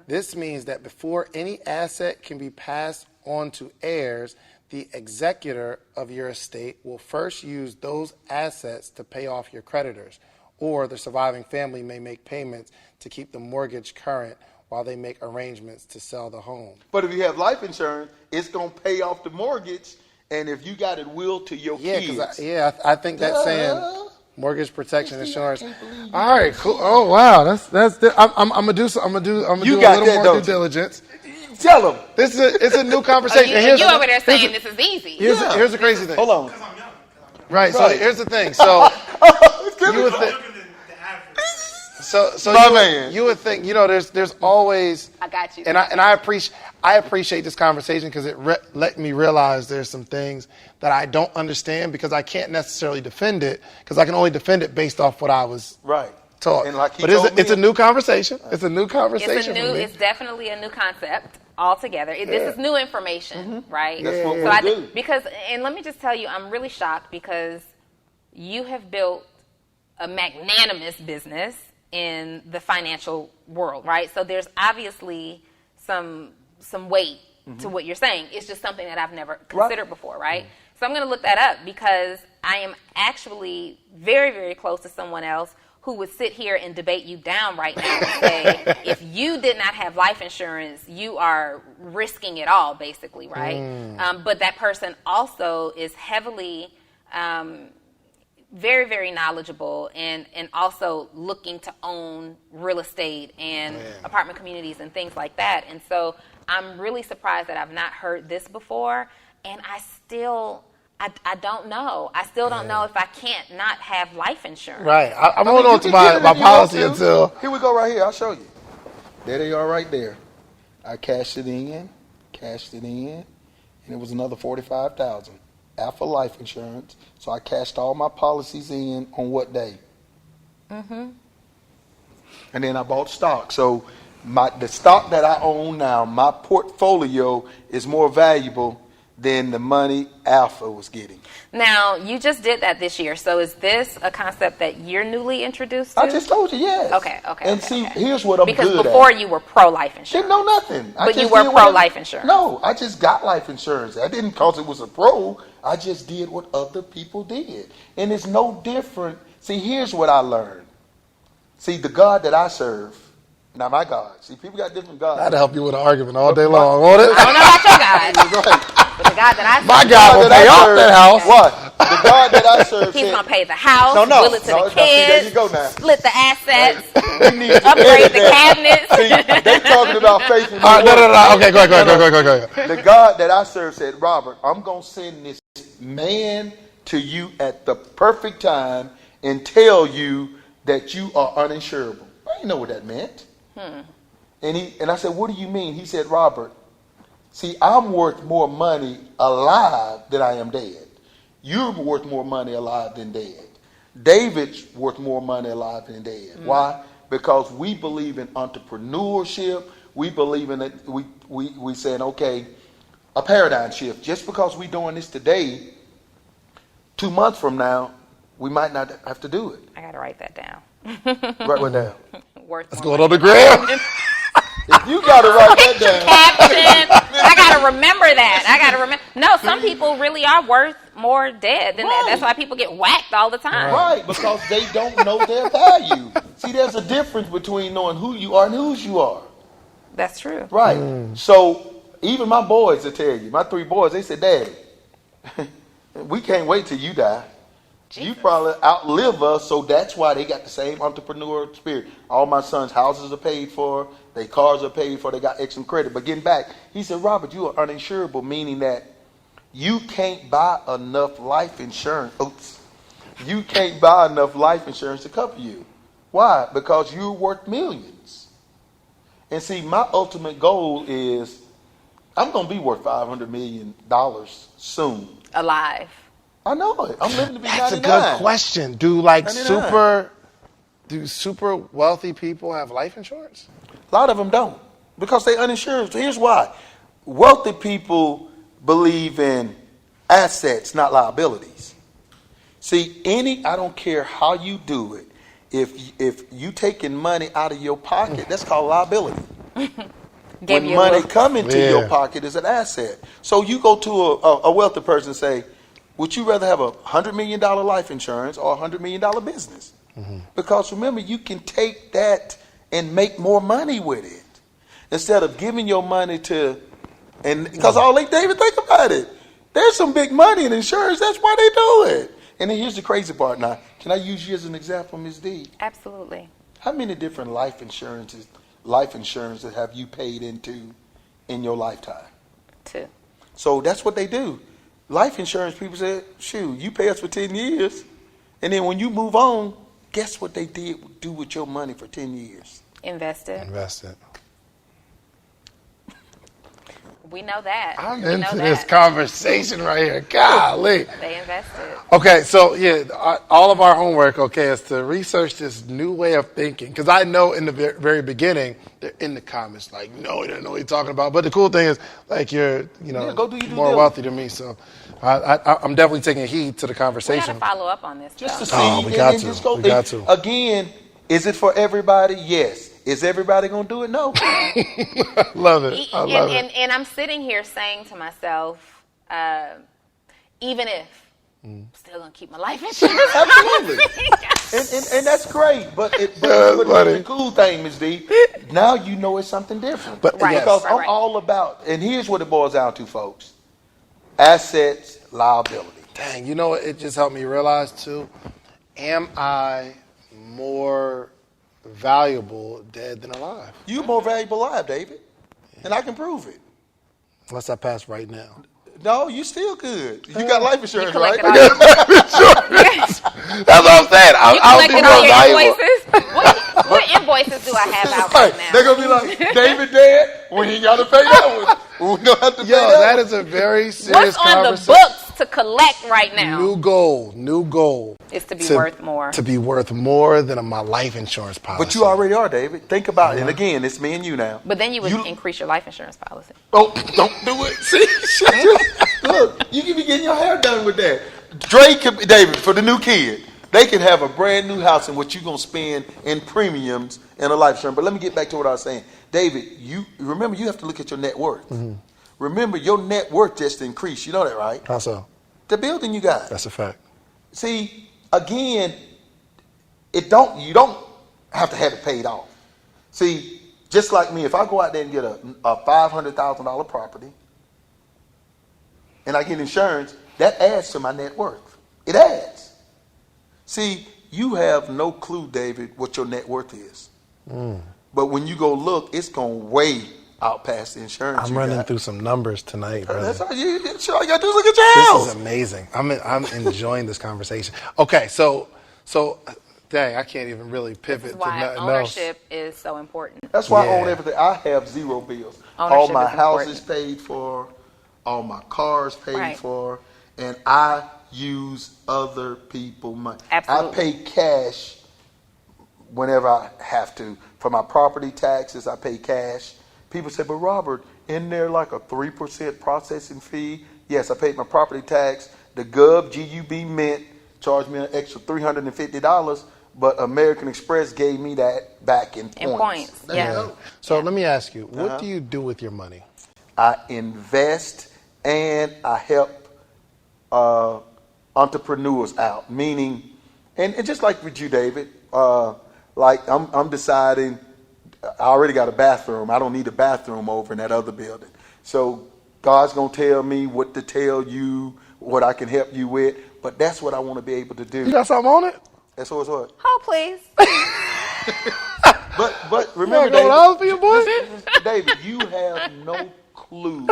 This means that before any asset can be passed on to heirs, the executor of your estate will first use those assets to pay off your creditors, or the surviving family may make payments to keep the mortgage current while they make arrangements to sell the home. But if you have life insurance, it's going to pay off the mortgage, and if you got it willed to your kids. I think that's saying mortgage protection insurance. All right, cool. Oh wow, that's. I'm gonna do a little more due diligence. Tell them. It's a new conversation. You over there saying this is easy. Here's the crazy thing. Hold on. Right. So here's the thing. So you would think. You would think, there's always. I got you. And I appreciate this conversation because it let me realize there's some things that I don't understand because I can't necessarily defend it because I can only defend it based off what I was taught. And like but it's a new conversation. It's a new conversation. It's definitely a new concept altogether. This is new information, right? That's what we do. And let me just tell you, I'm really shocked because you have built a magnanimous business in the financial world, right? So there's obviously some weight to what you're saying. It's just something that I've never considered before, right? So I'm going to look that up because I am actually very, very close to someone else who would sit here and debate you down right now and say, if you did not have life insurance, you are risking it all, basically, right? But that person also is heavily very, very knowledgeable and also looking to own real estate and apartment communities and things like that. And so I'm really surprised that I've not heard this before. And I don't know. I still don't know if I can't not have life insurance. Right. I'm holding on to my policy until. Here we go right here. I'll show you. There they are right there. I cashed it in, and it was another $45,000. Alpha Life Insurance. So I cashed all my policies in on what day? And then I bought stock. So the stock that I own now, my portfolio is more valuable than the money Alpha was getting. Now, you just did that this year. So is this a concept that you're newly introduced to? I just told you, yes. Okay. And here's what I'm good at. Because before you were pro-life insurance. Didn't know nothing. But you were pro-life insurance. No, I just got life insurance. I didn't because it was a pro. I just did what other people did. And it's no different. See, here's what I learned. See, the God that I serve, not my God. See, people got different gods. That'd help you with an argument all day long, won't it? I don't know about your God. But the God that I serve. My God will pay off that house. What? The God that I serve. He's going to pay the house, will it to the kids, there you go now. split the assets, We need to upgrade the cabinets. See, they talking about faith in No. Okay, go ahead. The God that I serve said, Robert, I'm going to send this man to you at the perfect time and tell you that you are uninsurable. I didn't know what that meant. And I said, what do you mean? He said, Robert, see, I'm worth more money alive than I am dead. You're worth more money alive than dead. David's worth more money alive than dead. Why? Because we believe in entrepreneurship. We believe in it. We saying, okay, a paradigm shift. Just because we're doing this today, 2 months from now, we might not have to do it. I got to write that down. Write what down? Let's go on the ground. If you got to write that down. Caption. I got to remember that. No, some people really are worth more dead than that. That's why people get whacked all the time. Right, because they don't know their value. See, there's a difference between knowing who you are and whose you are. That's true. Right. So even my boys will tell you, my 3 boys, they said, Daddy, we can't wait till you die. Jesus. You probably outlive us, so that's why they got the same entrepreneur spirit. All my sons' houses are paid for, their cars are paid for, they got excellent credit. But getting back, he said, Robert, you are uninsurable, meaning that you can't buy enough life insurance. You can't buy enough life insurance to cover you. Why? Because you're worth millions. And see, my ultimate goal is I'm going to be worth $500 million soon. Alive. I know it. I'm living to be 99. That's a good question. Do super wealthy people have life insurance? A lot of them don't because they uninsured. So here's why. Wealthy people believe in assets, not liabilities. See, I don't care how you do it. If you taking money out of your pocket, that's called liability. When money come into your pocket is an asset. So you go to a wealthy person and say, would you rather have $100 million life insurance or $100 million business? Because remember, you can take that and make more money with it. Instead of giving your money to, and because David, think about it. There's some big money in insurance. That's why they do it. And then here's the crazy part now. Can I use you as an example, Ms. D? Absolutely. How many different life insurances have you paid into in your lifetime? 2. So that's what they do. Life insurance people say, shoot, you pay us for 10 years. And then when you move on, guess what they do with your money for 10 years? Invest it. We know that. I'm into this conversation right here. Golly. They invested. Okay, so all of our homework, is to research this new way of thinking. Because I know in the very beginning, they're in the comments like, no, he doesn't know what he's talking about. But the cool thing is, like, you're, more wealthy than me. So I'm definitely taking heed to the conversation. We got to follow up on this. Just to see. We got to. Again, is it for everybody? Yes. Is everybody going to do it? No. Love it. I love it. And I'm sitting here saying to myself, even if I'm still going to keep my life insurance. Absolutely. and that's great. But the cool thing, Ms. D, now you know it's something different. Because I'm all about, and here's what it boils down to, folks. Assets, liability. Dang, it just helped me realize, too, am I more valuable dead than alive? You're more valuable alive, David. And I can prove it. Unless I pass right now. No, you still good. You got life insurance, right? I got life insurance. That's what I'm saying. I'll be more valuable. What invoices do I have out right now? They're going to be like, David dead, we ain't got to pay that one. We don't have to pay that is a very serious conversation. What's on the books to collect right now? New goal. Is to be worth more. To be worth more than my life insurance policy. But you already are, David. Think about it. And again, it's me and you now. But then you would increase your life insurance policy. Oh, don't do it. See? Look, you can be getting your hair done with that. David, for the new kid, they can have a brand new house and what you're going to spend in premiums in a life insurance. But let me get back to what I was saying. David, remember, you have to look at your net worth. Mm-hmm. Remember, your net worth just increased. You know that, right? How so? The building you got. That's a fact. See, again, you don't have to have it paid off. See, just like me, if I go out there and get a $500,000 property and I get insurance, that adds to my net worth. It adds. See, you have no clue, David, what your net worth is. But when you go look, it's going way out past the insurance. I'm running through some numbers tonight, brother. That's all you got to do is look at your house. This is amazing. I'm enjoying this conversation. Okay, so dang, I can't even really pivot to nothing else. Ownership is so important. That's why I own everything. I have zero bills. All my houses paid for, all my cars paid for, and I use other people's money. Absolutely. I pay cash whenever I have to. For my property taxes, I pay cash. People say, but Robert, isn't there like a 3% processing fee? Yes, I paid my property tax. The GUB Mint charged me an extra $350, but American Express gave me that back in points. So let me ask you, what do you do with your money? I invest and I help entrepreneurs out, meaning, and just like with you, David, like I'm deciding, I already got a bathroom. I don't need a bathroom over in that other building. So God's going to tell me what to tell you, what I can help you with. But that's what I want to be able to do. You got something on it? That's what's what? Oh, please. But remember, David, you have no clue.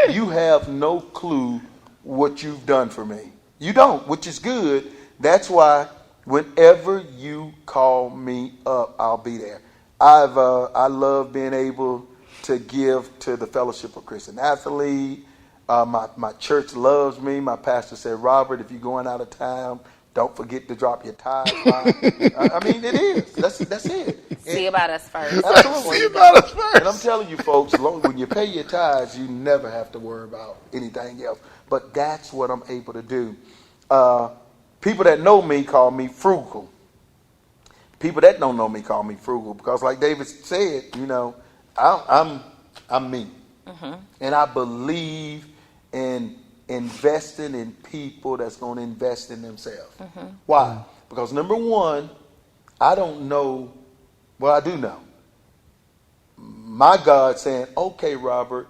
You have no clue what you've done for me. You don't, which is good. That's why whenever you call me up, I'll be there. I love being able to give to the Fellowship of Christian Athletes. My church loves me. My pastor said, Robert, if you're going out of town, Don't forget to drop your ties by. I mean, it is. That's it. See about us first. Absolutely. See about us first. And I'm telling you, folks, when you pay your tithes, you never have to worry about anything else. But that's what I'm able to do. People that know me call me frugal. People that don't know me call me frugal because, like David said, I'm me, and I believe in investing in people that's going to invest in themselves. Why? Because number one, I don't know. Well, I do know. My God saying, "Okay, Robert,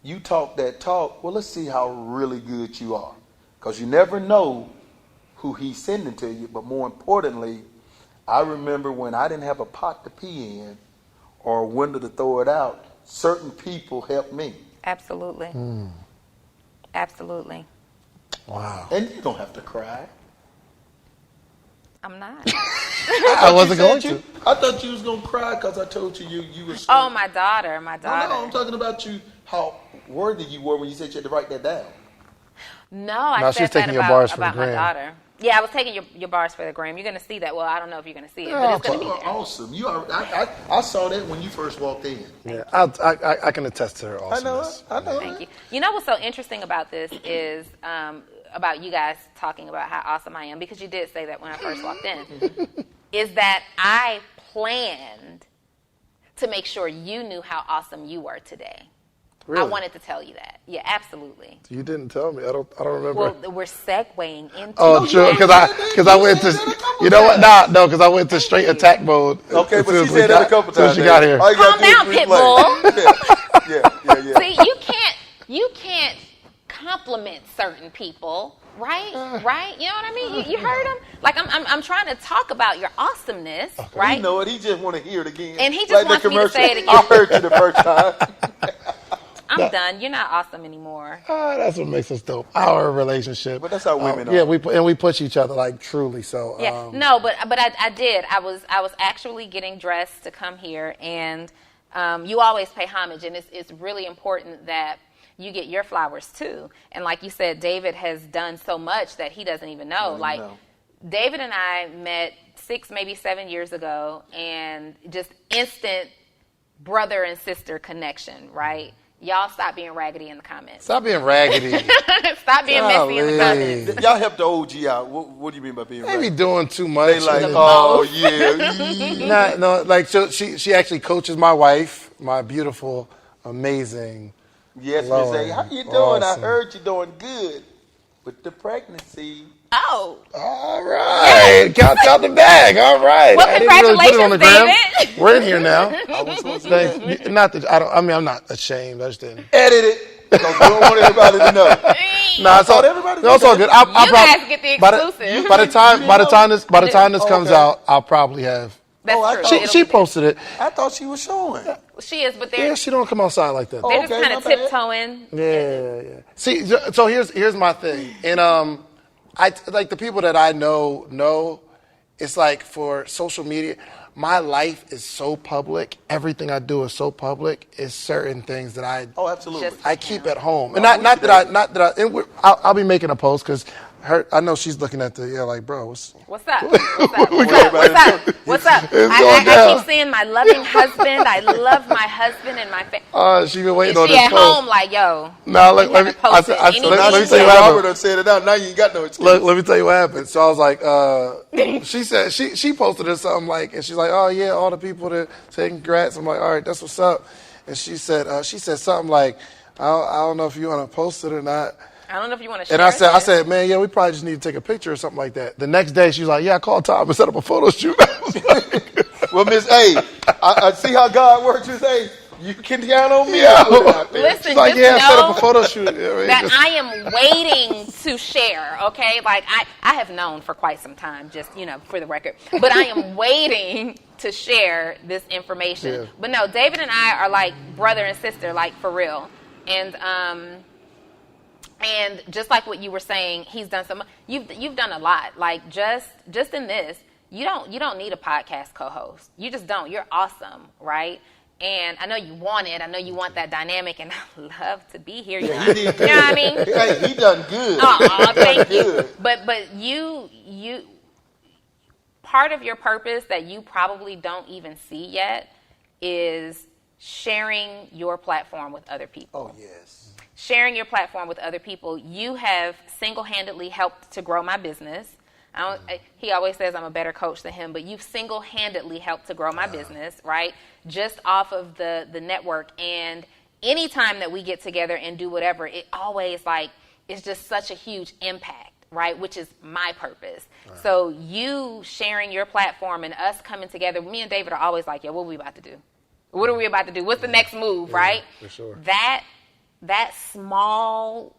you talk that talk. Well, let's see how really good you are, because you never know who He's sending to you. But more importantly, I remember when I didn't have a pot to pee in or a window to throw it out, certain people helped me. Absolutely. Absolutely. Wow. And you don't have to cry. I'm not. I wasn't going to. I thought you was going to cry because I told you were. Oh, my daughter. No, I'm talking about you, how worthy you were when you said you had to write that down. No, I she was said that taking your bars for the about my gram. daughter. Yeah, I was taking your bars for the gram. You're going to see that. Well, I don't know if you're going to see it, but it's going to be there. Awesome. I saw that when you first walked in. Yeah, I can attest to her awesomeness. I know it. Thank you. You know what's so interesting about this is about you guys talking about how awesome I am, because you did say that when I first walked in, is that I planned to make sure you knew how awesome you were today. Really? I wanted to tell you that. Yeah, absolutely. You didn't tell me. I don't remember. Well, we're segueing into. Oh, true. Because I went to. You know what? No. Because I went to straight attack mode. Okay, but she said that a couple times. As she got here. Calm down, Pitbull. Yeah. See, you can't compliment certain people, right? Right? You know what I mean? You heard him? Like I'm trying to talk about your awesomeness, right? You know it. He just want to hear it again. And he just wants me to say it again. I heard you the first time. I'm done. You're not awesome anymore. That's what makes us dope. Our relationship. But that's how women are. Yeah, we push each other like truly. So Yeah. No, but I did. I was actually getting dressed to come here, and you always pay homage, and it's really important that you get your flowers too. And like you said, David has done so much that he doesn't even know. David and I met 6, maybe 7 years ago, and just instant brother and sister connection, right? Y'all stop being raggedy in the comments. Stop being raggedy. Stop being messy in the comments. Y'all help the OG out. What do you mean by being raggedy? They be doing too much. They like, oh yeah. No, like so she actually coaches my wife, my beautiful, amazing. Yes, Miss A. How you doing? Awesome. I heard you doing good with the pregnancy. Oh. All right. Count the bag. All right. Well, I didn't really put it on the gram. David. We're in here now. I Not that I'm not ashamed. I just didn't. Edit it. Because we don't want everybody to know. No, it's all good. You guys get the exclusive. By the time this comes out, I'll probably have. That's true. She posted it. I thought she was showing. She is, but Yeah, she don't come outside like that. they're just kind of tiptoeing. Yeah. See, so here's my thing, and I like the people that I know. It's like for social media, my life is so public. Everything I do is so public. It's certain things that I Absolutely. I keep at home, and not that I. And I'll be making a post because I know she's looking at like, bro, what's up? What's up? I keep saying my loving husband. I love my husband and my family. She been waiting on this this at home like, yo. No, let me tell you what happened. Robert said it out. Now you ain't got no excuse. Let me tell you what happened. So I was like, she said she posted it something like, and she's like, oh yeah, all the people that say congrats. I'm like, all right, that's what's up. And she said something like, I don't know if you want to post it or not. I don't know if you want to share it. And I said, man, yeah, we probably just need to take a picture or something like that. The next day, she was like, yeah, I called Tom and set up a photo shoot. Well, Miss A, I see how God works. Miss A, you can count on me. Listen, she's like, yeah, set up a photo shoot. I am waiting to share, okay? Like, I have known for quite some time, just, for the record. But I am waiting to share this information. Yeah. But no, David and I are like brother and sister, like, for real. And just like what you were saying, he's done some. You've done a lot. Like just in this, you don't need a podcast co-host. You just don't. You're awesome, right? And I know you want it. I know you want that dynamic, and I love to be here. You know what I mean? Hey, he done good. Thank you. But you part of your purpose that you probably don't even see yet is sharing your platform with other people. Oh, yes. Sharing your platform with other people. You have single-handedly helped to grow my business. He always says I'm a better coach than him, but you've single-handedly helped to grow my business, right? Just off of the network. And anytime that we get together and do whatever, it always like it's just such a huge impact, right? Which is my purpose. Right. So you sharing your platform and us coming together, me and David are always like, what are we about to do? What are we about to do? What's the next move, right? For sure. That small,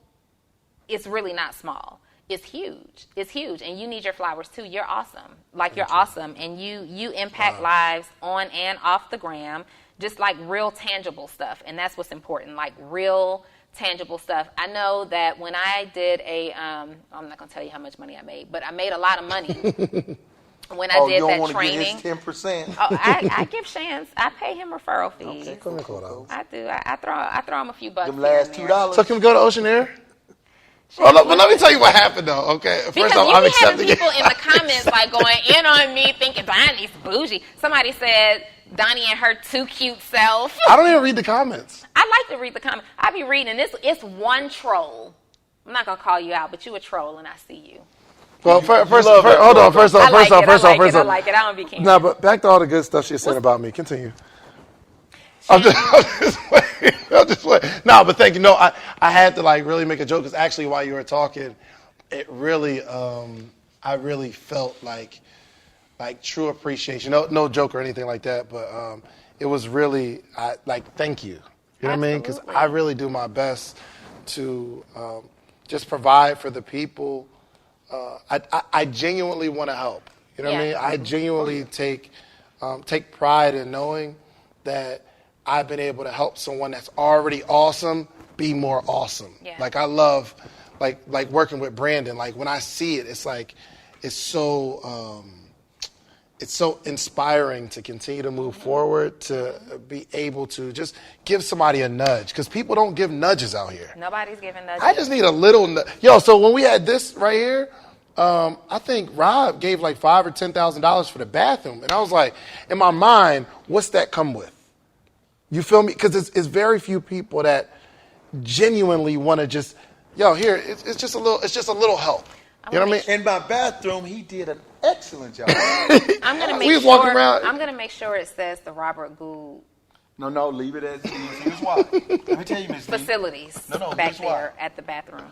it's really not small. It's huge. It's huge. And you need your flowers too. You're awesome. Like you're awesome. And you impact lives on and off the gram, just like real tangible stuff. And that's what's important, like real tangible stuff. I know that when I did I'm not going to tell you how much money I made, but I made a lot of money when I did that training. Get his 10%. I give Shans, I pay him referral fees. Okay, cool. I do. I throw him a few bucks. Them last $2. So can we go to Ocean Air? But let me tell you what happened, though, okay? First off, I'm accepting people in the comments like going in on me thinking Donnie's bougie. Somebody said Donni and her too cute self. I don't even read the comments. I like to read the comments. I be reading this. It's one troll. I'm not going to call you out, but you a troll and I see you. Well, first off. I like it. I don't be kidding. No, but back to all the good stuff she said about me. Continue. I'm just waiting. No, but thank you. No, I had to like really make a joke because actually while you were talking, it really, I really felt like true appreciation. No joke or anything like that, but it was really thank you. You know what I mean? Because I really do my best to just provide for the people. I genuinely want to help. You know what I mean? I genuinely take pride in knowing that I've been able to help someone that's already awesome be more awesome. Yeah. Like I love like working with Brandon. Like when I see it, it's like it's so inspiring to continue to move forward, to be able to just give somebody a nudge because people don't give nudges out here. Nobody's giving nudges. I just need a little so when we had this right here, I think Rob gave like $5,000 or $10,000 for the bathroom, and I was like, in my mind, what's that come with? You feel me? Because it's very few people that genuinely want to just, here, it's just a little help. You know what I mean? In my bathroom, he did an excellent job. I'm gonna make sure it says the Robert Gould. No, leave it as it is. Here's why. Let me tell you, Ms. Facilities back there at the bathroom.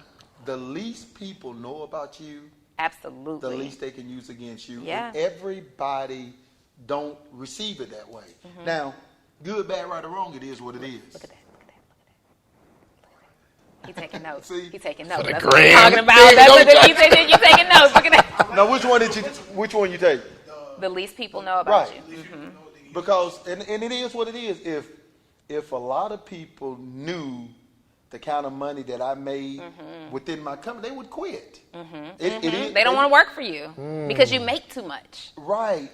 The least people know about you, absolutely, the least they can use against you. Yeah. And everybody don't receive it that way. Mm-hmm. Now, good, bad, right, or wrong, it is what it is. Look at that. He's taking notes. See? He's taking notes. That's what I'm talking about. That's what you taking notes. Look at that. Now, which one you take? The least people know about you. Mm-hmm. Because, and it is what it is. If a lot of people knew the kind of money that I made within my company, they would quit. Mm-hmm. They don't want to work for you because you make too much. Right.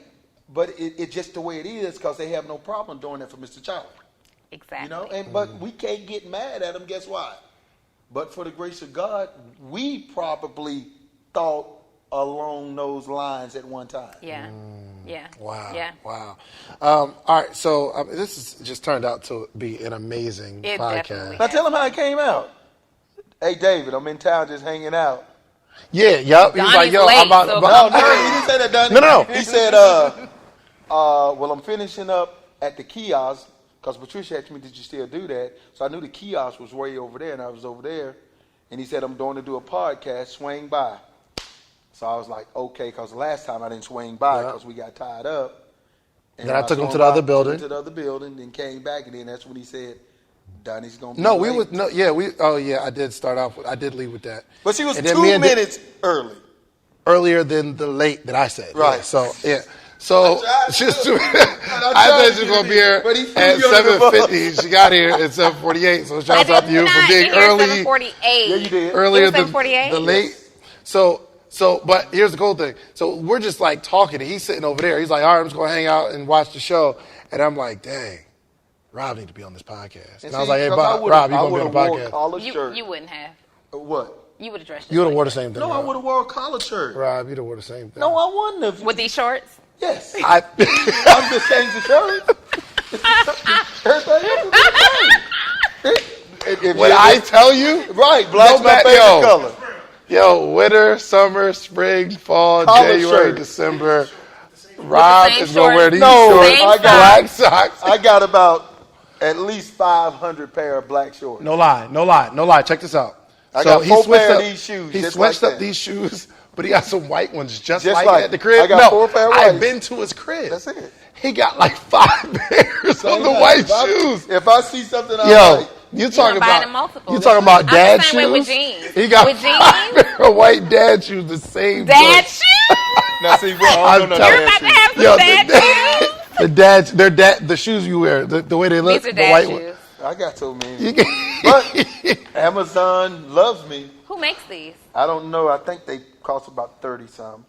But it's just the way it is because they have no problem doing that for Mr. Child. Exactly. But we can't get mad at them. Guess why? But for the grace of God, we probably thought along those lines at one time. Yeah. Yeah. Wow. Yeah. Wow. All right. So this has just turned out to be an amazing podcast. Now tell them how it came out. Hey, David, I'm in town just hanging out. Yeah. Yep. He was like, yo, I'm about. No, he didn't say that, Donnie. No. He said, well, I'm finishing up at the kiosk. Because Patricia asked me, did you still do that? So I knew the kiosk was way over there, and I was over there. And he said, I'm going to do a podcast, swing by. So I was like, okay, because last time I didn't swing by because we got tied up. And then I took him to the other building. To the other building, then came back, and then that's when he said, Donnie's going to be late. I did start off with, I did leave with that. But she was 2 minutes early. Earlier than the late that I said. Right. Yeah, so, yeah. So I said she was going to be here at 7:50. She got here at 7:48. So shout out to you for being early. 7:48. Yeah, you did. Earlier than the late. So, but here's the cool thing. So we're just like talking, and he's sitting over there. He's like, all right, I'm just going to hang out and watch the show. And I'm like, dang, Rob need to be on this podcast. And I was like, hey, Rob, you going to be on the podcast? You wouldn't have. What? You would have dressed. You would have wore the same thing. No, I would have wore a collar shirt. Rob, you'd have wore the same thing. No, I wouldn't have. With these shorts? Yes. I'm just changing shirts. Everything else is the same. When I tell you, right, black's my favorite color. Yo, winter, summer, spring, fall, Collar January, shirt. December. Rob same is going to wear these No, shorts, I got black socks. I got about at least 500 pair of black shorts. No lie. Check this out. I got he 4 switched pair of up- these shoes. He just switched like up that. these shoes, but he got some white ones just Just like like it at the crib. I got 4 pair of I've whites. been to his crib. That's it. He got like 5 pairs of the white shoes. If I see something I Yo, like, you talking buying them about multiple. you talking about I'm dad the shoes? same way with jeans. He got With 5 jeans? pair of white dad shoes, the same. Dad joint. shoes? now see, well, I don't know telling You're about to that have some Yo, dad shoes? the shoes you wear, the way they look, These are the dad white shoes. I got so many. one. But Amazon loves me. Who makes these? I don't know. I think they cost about 30 some.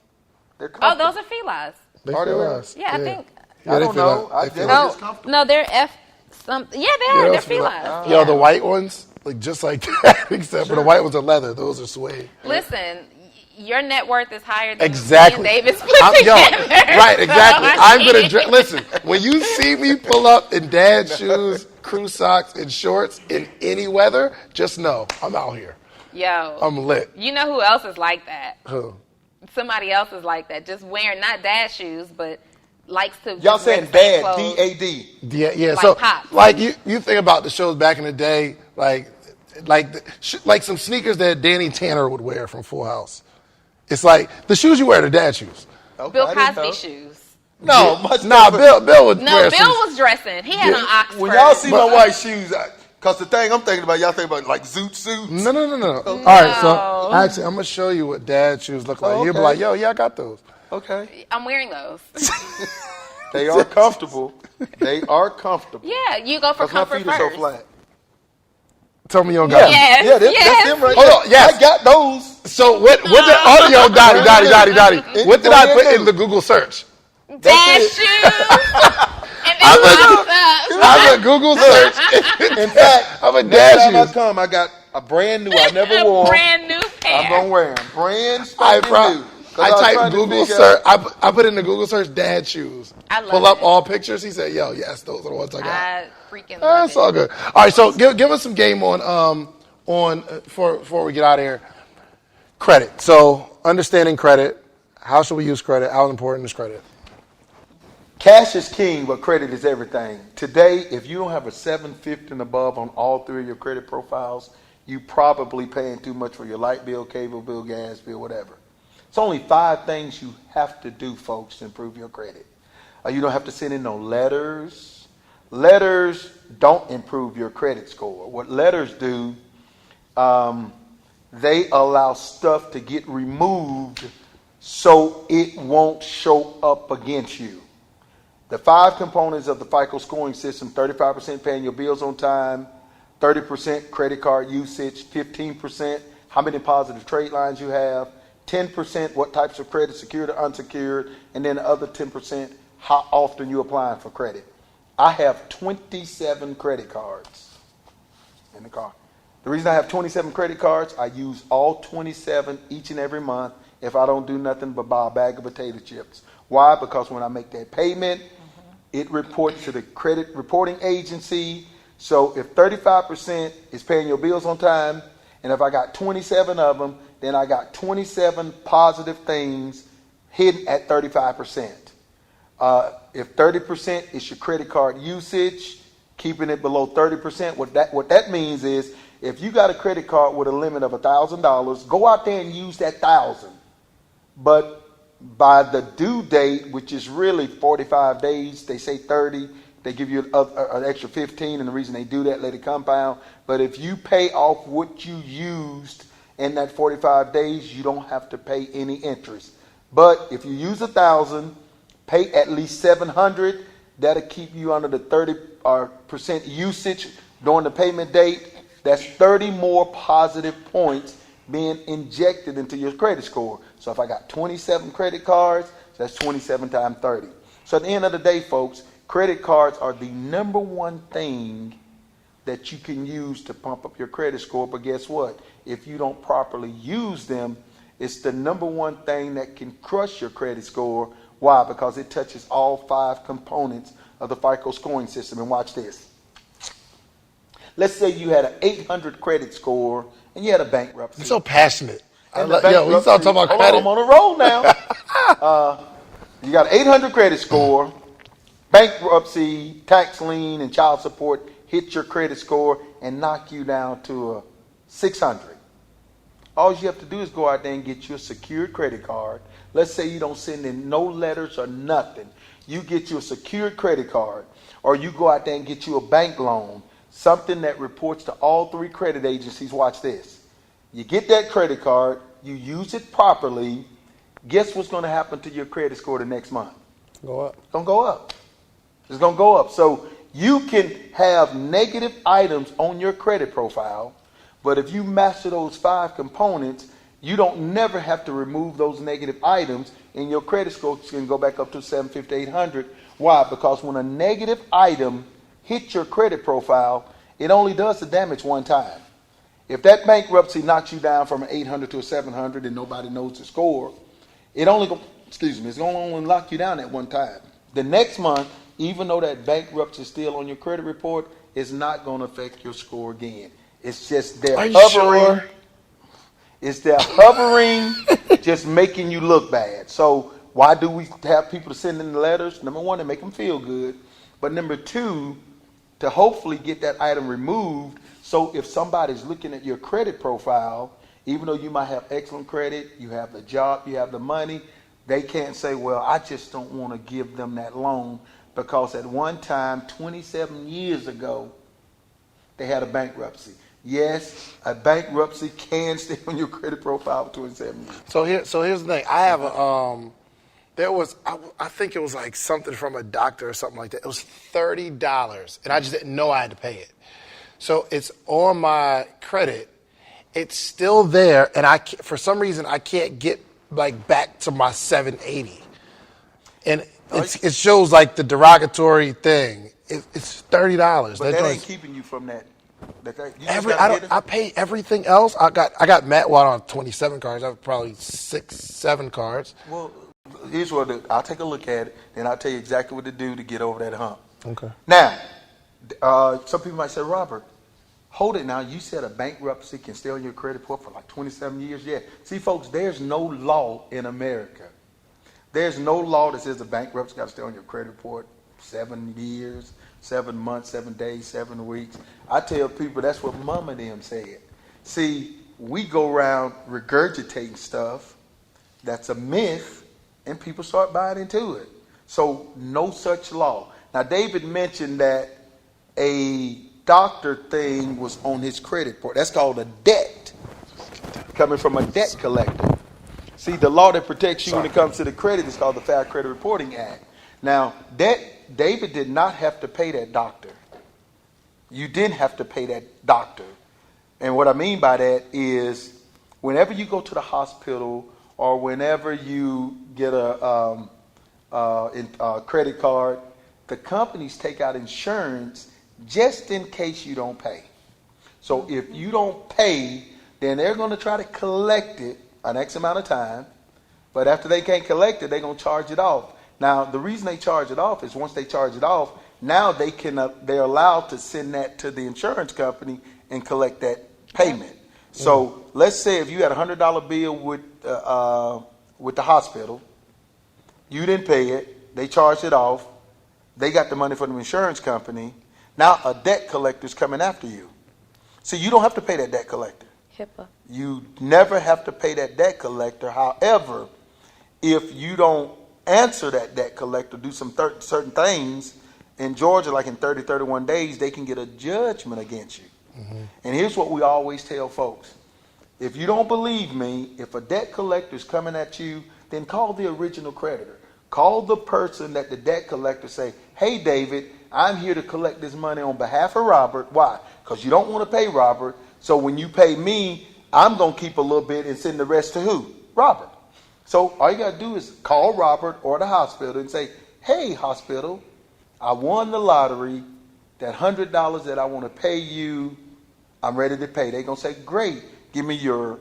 They're Oh, comfortable. those are Fila's. They Are they feel really? us. Yeah, I think. Yeah, I they don't feel know. us. I They feel just- us. No, comfortable. no, they're F something. Yeah, they are. Yeah, They're feel us. Fila's. Yo, the white ones, like just like that, except for the white ones are leather. Those are suede. Listen, your net worth is higher than Exactly. me and Davis put Yo, together. right, exactly. So, I'm gonna listen. When you see me pull up in dad shoes, crew socks, and shorts in any weather, just know I'm out here. Yo, I'm lit. you know who else is like that? Who? Somebody else is like that, just wearing not dad shoes, but likes to. Y'all just wear saying the same dad, clothes. D-A-D. Yeah, yeah. Like So, Pop. like you think about the shows back in the day, like some sneakers that Danny Tanner would wear from Full House. It's like the shoes you wear are dad shoes. Okay, Bill I didn't Cosby know. shoes. No, much Nah, different. Bill would No, wear Bill some. was dressing. He had on Oxford. When y'all see my white shoes, because the thing I'm thinking about, y'all think about like zoot suits. No. All right, so actually, I'm gonna show you what dad shoes look like. Oh, You'll be okay. like, yo, yeah, I got those. Okay. I'm wearing those. They are comfortable. They are comfortable. Yeah, you go for Because my comfort feet first. are so flat. Tell me you don't got Yes, Yeah, yes. that's him right Hold there. on, yes. I got those. it. So what did audio, Dottie. What did I put in the Google search? Dad That's shoes. And then I'm pops up. I'm a Google search. In fact, I'm a next time dad I shoes. come, I got a brand new. I never A wore 'em. brand new pair. I'm gonna wear them. Brand I spanking new. 'Cause I was typed trying to Google figure search. I put in the Google search dad shoes. I love Pull up it. all pictures. He said, "Yo, yes, those are the ones I got." I freaking love That's all it. good. All right, so give us some game on before we get out of here. Credit. So understanding credit. How should we use credit? How important is credit? Cash is king, but credit is everything. Today, if you don't have a 750 and above on all 3 of your credit profiles, you probably paying too much for your light bill, cable bill, gas bill, whatever. It's only 5 things you have to do, folks, to improve your credit. You don't have to send in no letters. Letters don't improve your credit score. What letters do, they allow stuff to get removed so it won't show up against you. The 5 components of the FICO scoring system: 35% paying your bills on time, 30% credit card usage, 15% how many positive trade lines you have, 10% what types of credit, secured or unsecured, and then the other 10% how often you applying for credit. I have 27 credit cards in the car. The reason I have 27 credit cards, I use all 27 each and every month if I don't do nothing but buy a bag of potato chips. Why? Because when I make that payment, it reports to the credit reporting agency. So if 35% is paying your bills on time, and if I got 27 of them, then I got 27 positive things hidden at 35%. If 30% is your credit card usage, keeping it below 30%, what that means is if you got a credit card with a limit of $1,000, go out there and use that $1,000. But by the due date, which is really 45 days, they say 30, they give you an extra 15, and the reason they do that, let it compound. But if you pay off what you used in that 45 days, you don't have to pay any interest. But if you use 1,000, pay at least 700. That'll keep you under the 30% usage during the payment date. That's 30 more positive points being injected into your credit score. So if I got 27 credit cards, that's 27 times 30. So at the end of the day, folks, credit cards are the number one thing that you can use to pump up your credit score. But guess what? If you don't properly use them, it's the number one thing that can crush your credit score. Why? Because it touches all 5 components of the FICO scoring system. And watch this. Let's say you had an 800 credit score and you had a bankruptcy. You're so passionate. We start talking about credit. I'm on a roll now. You got an 800 credit score, bankruptcy, tax lien, and child support hit your credit score and knock you down to a 600. All you have to do is go out there and get you a secured credit card. Let's say you don't send in no letters or nothing. You get you a secured credit card, or you go out there and get you a bank loan, something that reports to all 3 credit agencies. Watch this. You get that credit card, you use it properly. Guess what's going to happen to your credit score the next month? Go up. It's going to go up. It's going to go up. So you can have negative items on your credit profile, but if you master those 5 components, you don't never have to remove those negative items, and your credit score can go back up to 750, 800. Why? Because when a negative item hits your credit profile, it only does the damage one time. If that bankruptcy knocks you down from an 800 to a 700 and nobody knows the score, it's going to only lock you down at one time. The next month, even though that bankruptcy is still on your credit report, it's not going to affect your score again. It's just they're hovering. Sure? It's they're hovering, just making you look bad. So why do we have people to send in the letters? Number one, to make them feel good. But number 2, to hopefully get that item removed. So if somebody's looking at your credit profile, even though you might have excellent credit, you have the job, you have the money, they can't say, well, I just don't want to give them that loan because at one time, 27 years ago, they had a bankruptcy. Yes, a bankruptcy can stay on your credit profile for 27 years. So here's the thing. I have I think it was like something from a doctor or something like that. It was $30, and I just didn't know I had to pay it. So it's on my credit. It's still there, and for some reason I can't get like back to my 780. And it shows like the derogatory thing. It's $30. But that ain't keeping you from that. I pay everything else. I got Matt Watt on 27 cards. I have probably 6, 7 cards. Well, here's what I'll take a look at it, and I'll tell you exactly what to do to get over that hump. Okay. Now, some people might say, Robert, hold it now. You said a bankruptcy can stay on your credit report for like 27 years. Yeah. See, folks, there's no law in America. There's no law that says a bankruptcy got to stay on your credit report 7 years, 7 months, 7 days, 7 weeks. I tell people that's what Mama and them said. See, we go around regurgitating stuff that's a myth, and people start buying into it. So no such law. Now, David mentioned that a doctor thing was on his credit report. That's called a debt, coming from a debt collector. See, the law that protects you when it comes to the credit is called the Fair Credit Reporting Act. Now, David did not have to pay that doctor. You didn't have to pay that doctor. And what I mean by that is whenever you go to the hospital or whenever you get a credit card, the companies take out insurance just in case you don't pay. So if you don't pay, then they're going to try to collect it an X amount of time. But after they can't collect it, they're going to charge it off. Now, the reason they charge it off is once they charge it off, now they're allowed to send that to the insurance company and collect that payment. So let's say if you had a $100 bill with the hospital, you didn't pay it, they charged it off, they got the money from the insurance company. Now a debt collector's coming after you. So you don't have to pay that debt collector. HIPAA. You never have to pay that debt collector. However, if you don't answer that debt collector, do some certain things, in Georgia, like in 30, 31 days, they can get a judgment against you. Mm-hmm. And here's what we always tell folks. If you don't believe me, if a debt collector is coming at you, then call the original creditor. Call the person that the debt collector say, hey, David, I'm here to collect this money on behalf of Robert. Why? Because you don't want to pay Robert. So when you pay me, I'm going to keep a little bit and send the rest to who? Robert. So all you got to do is call Robert or the hospital and say, hey, hospital, I won the lottery. that $100 that I want to pay you, I'm ready to pay. They're going to say, great, give me your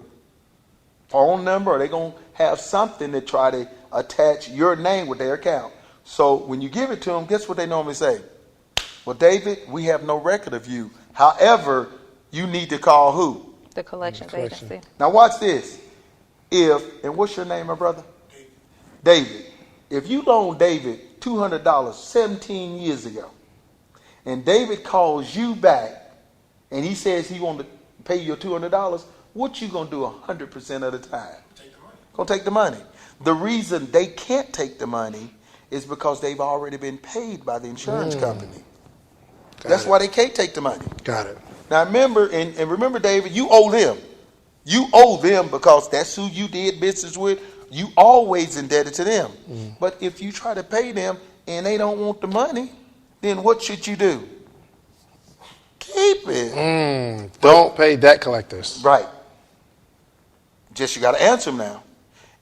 phone number, or they're going to have something to try to attach your name with their account. So when you give it to them, guess what they normally say? Well, David, we have no record of you. However, you need to call who? The collections agency. Now watch this. And what's your name, my brother? David. If you loaned David $200 17 years ago, and David calls you back, and he says he wants to pay you your $200, what you gonna do 100% of the time? Take the money. Gonna take the money. The reason they can't take the money is because they've already been paid by the insurance company. That's why they can't take the money. Got it. Now remember, and remember, David, you owe them. You owe them because that's who you did business with. You always indebted to them. But if you try to pay them and they don't want the money, then what should you do? Keep it. Don't pay debt collectors. Right. Just you got to answer them now.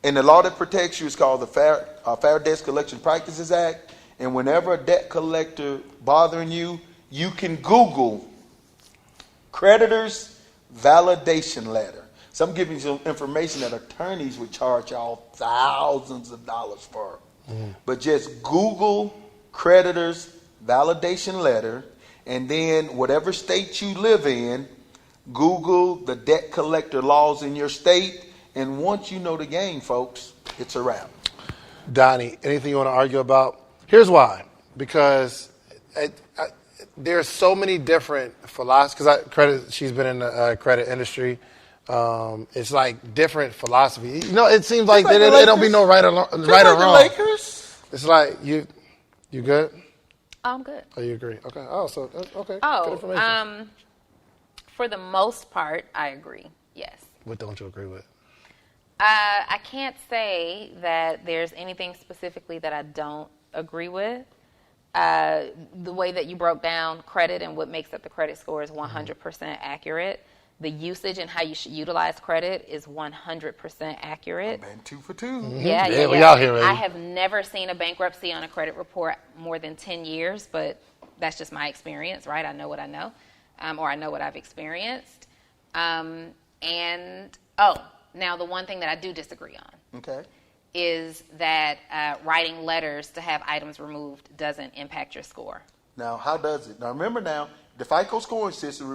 And the law that protects you is called the Fair Debt Collection Practices Act. And whenever a debt collector bothering you, you can Google creditors validation letter. So I'm giving you some information that attorneys would charge y'all thousands of dollars for. But just Google creditors validation letter, and then whatever state you live in, Google the debt collector laws in your state, and once you know the game, folks, it's a wrap. Donnie, anything you want to argue about? Here's why. Because there's so many different philosophies. Because she's been in the credit industry. It's like different philosophy. You know, it seems like there don't be no right or wrong. The Lakers. It's like you good? I'm good. Oh, you agree? Okay. Oh, so okay. Oh, Good information. For the most part, I agree. Yes. What don't you agree with? I can't say that there's anything specifically that I don't agree with. The way that you broke down credit and what makes up the credit score is 100% accurate. The usage and how you should utilize credit is 100% accurate. Man, 2 for 2. Yeah, we out here, baby. I have never seen a bankruptcy on a credit report more than 10 years, but that's just my experience, right? I know what I know, or I know what I've experienced. Now the one thing that I do disagree on is that writing letters to have items removed doesn't impact your score. Now, how does it? Now, remember the FICO scoring system,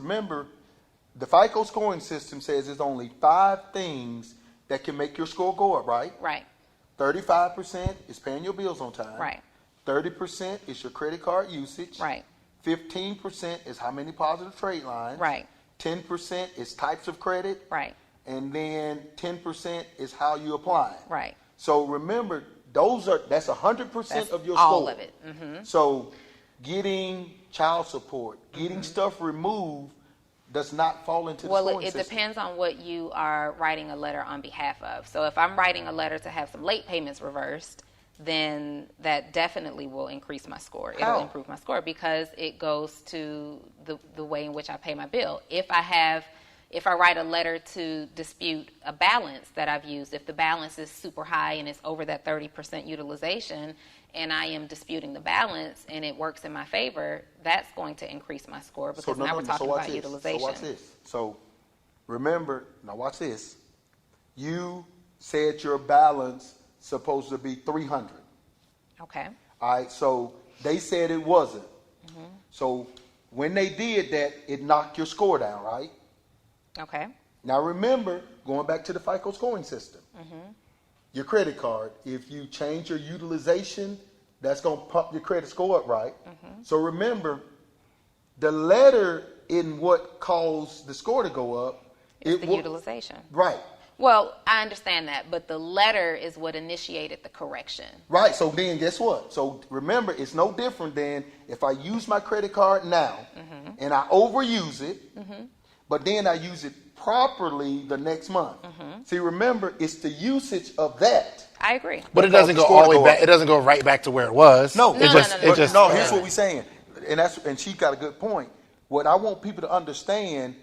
the FICO scoring system says there's only 5 things that can make your score go up, right? Right. 35% is paying your bills on time. Right. 30% is your credit card usage. Right. 15% is how many positive trade lines. Right. 10% is types of credit. Right. And then 10% is how you apply. Right. So remember, that's 100% of your score. All of it. So getting child support, getting stuff removed does not fall into the scoring system. Well, it depends on what you are writing a letter on behalf of. So if I'm writing a letter to have some late payments reversed, then that definitely will increase my score. It'll improve my score because it goes to the way in which I pay my bill. If I write a letter to dispute a balance that I've used, if the balance is super high and it's over that 30% utilization, and I am disputing the balance and it works in my favor, that's going to increase my score because now we're talking about utilization. So watch this. So remember, now watch this. You said your balance supposed to be 300. Okay. All right, so they said it wasn't. So when they did that, it knocked your score down, right? Okay. Now remember, going back to the FICO scoring system, your credit card, if you change your utilization, that's going to pump your credit score up, right? So remember, the letter in what caused the score to go up is the utilization. Right. Well, I understand that, but the letter is what initiated the correction. Right. So then guess what? So remember, it's no different than if I use my credit card now and I overuse it, but then I use it properly the next month. See, remember, it's the usage of that. I agree. But it doesn't go all the way back. It doesn't go right back to where it was. No. Here's what we're saying. And she got a good point. What I want people to understand,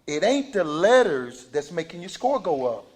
it ain't the letters that's making your score go up.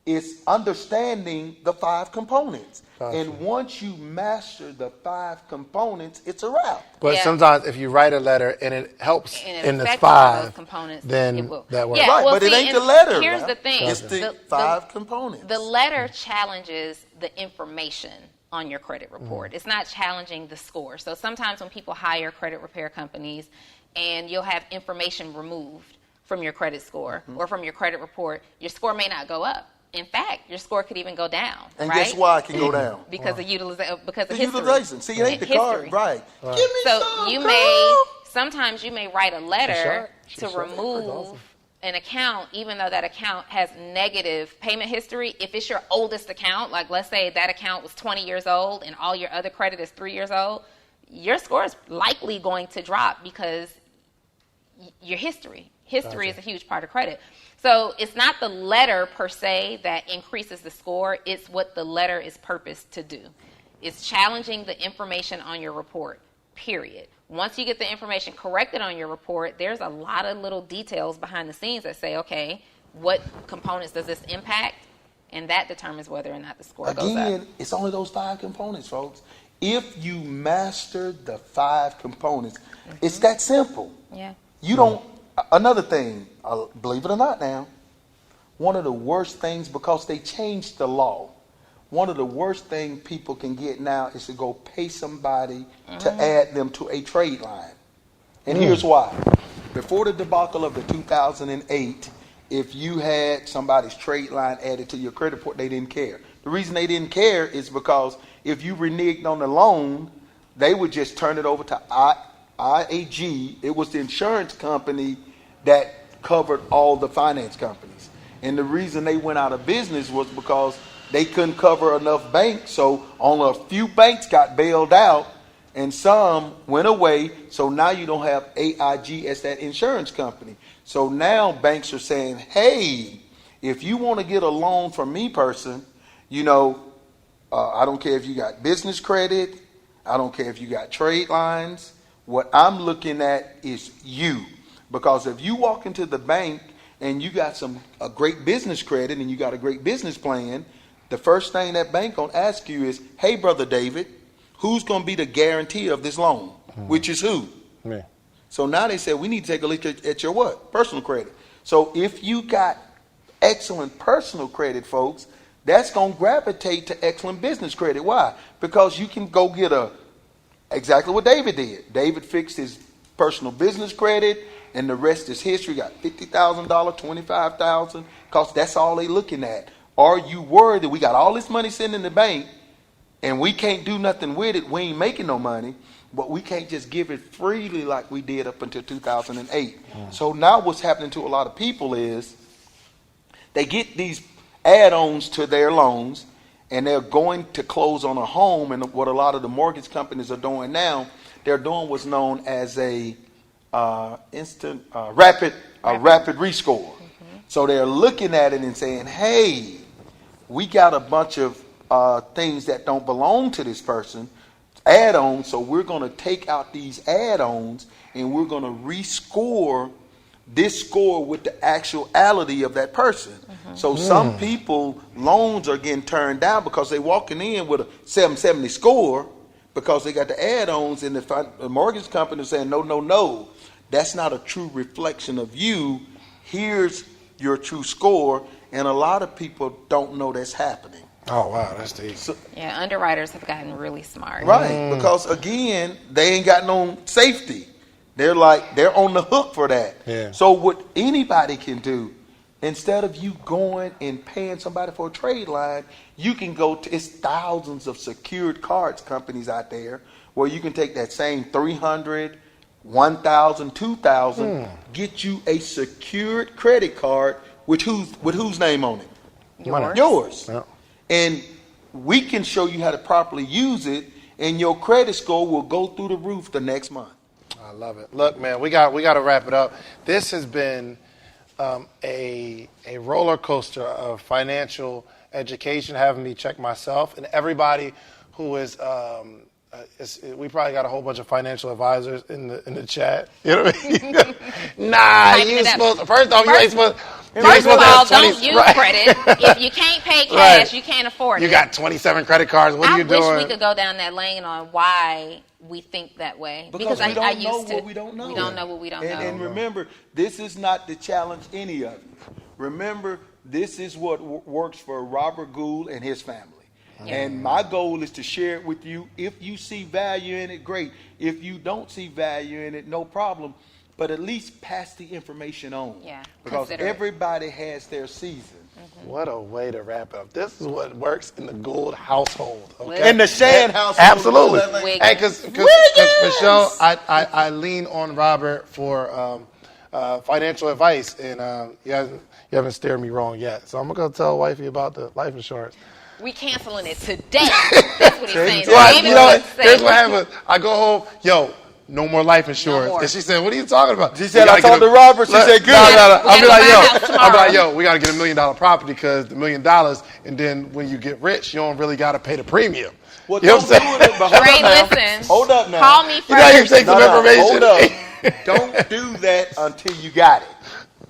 It's understanding the 5 components. Gotcha. And once you master the 5 components, it's a wrap. But Yeah. sometimes if you write a letter and it helps And in it the affects one of those 5, components, then it will. that works. Yeah, Right, well, but it see, ain't and the letter. Here's Ralph. the thing. It's the 5 components. The letter challenges the information on your credit report. It's not challenging the score. So sometimes when people hire credit repair companies and you'll have information removed from your credit score or from your credit report, your score may not go up. In fact, your score could even go down. And right? guess why it can go down? Because of because of The history. utilization. See, it ain't the card. Right. Give me So some, sometimes you may write a letter She's to short. remove an account, even though that account has negative payment history. If it's your oldest account, like let's say that account was 20 years old and all your other credit is 3 years old, your score is likely going to drop because your history is a huge part of credit. So it's not the letter per se that increases the score. It's what the letter is purposed to do. It's challenging the information on your report, period. Once you get the information corrected on your report, there's a lot of little details behind the scenes that say, okay, what components does this impact? And that determines whether or not the score goes up. Again, it's only those 5 components, folks. If you master the 5 components, it's that simple. Yeah. You don't. Another thing, believe it or not now, one of the worst things, because they changed the law, one of the worst things people can get now is to go pay somebody to add them to a trade line. And here's why. Before the debacle of the 2008, if you had somebody's trade line added to your credit report, they didn't care. The reason they didn't care is because if you reneged on the loan, they would just turn it over to IAG. It was the insurance company that covered all the finance companies. And the reason they went out of business was because they couldn't cover enough banks. So only a few banks got bailed out and some went away. So now you don't have AIG as that insurance company. So now banks are saying, hey, if you want to get a loan from me, person, I don't care if you got business credit. I don't care if you got trade lines. What I'm looking at is you. Because if you walk into the bank and you got a great business credit and you got a great business plan, the first thing that bank gonna ask you is, hey, Brother David, who's gonna be the guarantee of this loan? Which is who? Me. So now they said, we need to take a look at your what? Personal credit. So if you got excellent personal credit, folks, that's gonna gravitate to excellent business credit. Why? Because you can go get exactly what David did. David fixed his personal business credit, and the rest is history. Got $50,000, $25,000, because that's all they looking at. Are you worried that we got all this money sitting in the bank, and we can't do nothing with it? We ain't making no money, but we can't just give it freely like we did up until 2008. So now what's happening to a lot of people is they get these add-ons to their loans, and they're going to close on a home. And what a lot of the mortgage companies are doing now, they're doing what's known as a rapid rescore. So they're looking at it and saying, hey, we got a bunch of things that don't belong to this person, add-ons, so we're going to take out these add-ons and we're going to rescore this score with the actuality of that person. So some people, loans are getting turned down because they're walking in with a 770 score because they got the add-ons, and the mortgage company is saying, no, that's not a true reflection of you. Here's your true score. And a lot of people don't know that's happening. Oh, wow, that's deep. So, Yeah, underwriters have gotten really smart. right, because again, they ain't got no safety. They're on the hook for that. Yeah. So what anybody can do, instead of you going and paying somebody for a trade line, you can go to, it's thousands of secured cards companies out there where you can take that same 300, 1,000, 2,000, get you a secured credit card with whose name on it? Yours. Yeah. And we can show you how to properly use it, and your credit score will go through the roof the next month. I love it. Look, man, we got to wrap it up. This has been a roller coaster of financial education, having me check myself, and everybody who is. We probably got a whole bunch of financial advisors in the chat. You know what I mean? Nah, you ain't supposed. First off, you ain't supposed. First of all, don't use credit. If you can't pay cash, you can't afford it. You got 27 credit cards. What are you doing? I wish we could go down that lane on why we think that way. Because we don't know what we don't know. We don't know what we don't know. And remember, this is not to challenge any of you. Remember, this is what works for Robert Gould and his family. And my goal is to share it with you. If you see value in it, great. If you don't see value in it, no problem. But at least pass the information on. Yeah. Because everybody has their season. What a way to wrap up. This is what works in the Gould household. Okay? In the Shan household. Absolutely. Hey, because Michelle, I lean on Robert for financial advice, and you haven't steered me wrong yet. So I'm going to go tell wifey about the life insurance. We canceling it today. That's what he's saying. Well, here's what happens. I go home, no more life insurance. No more. And she said, what are you talking about? She said, I talked to Robert. She said, good. No. I'll be like, we got to get $1 million property because the $1 million, and then when you get rich, you don't really got to pay the premium. Well, don't do it. Listen. Hold up now. Call me first. You got to take some information. Hold up. Don't do that until you got it.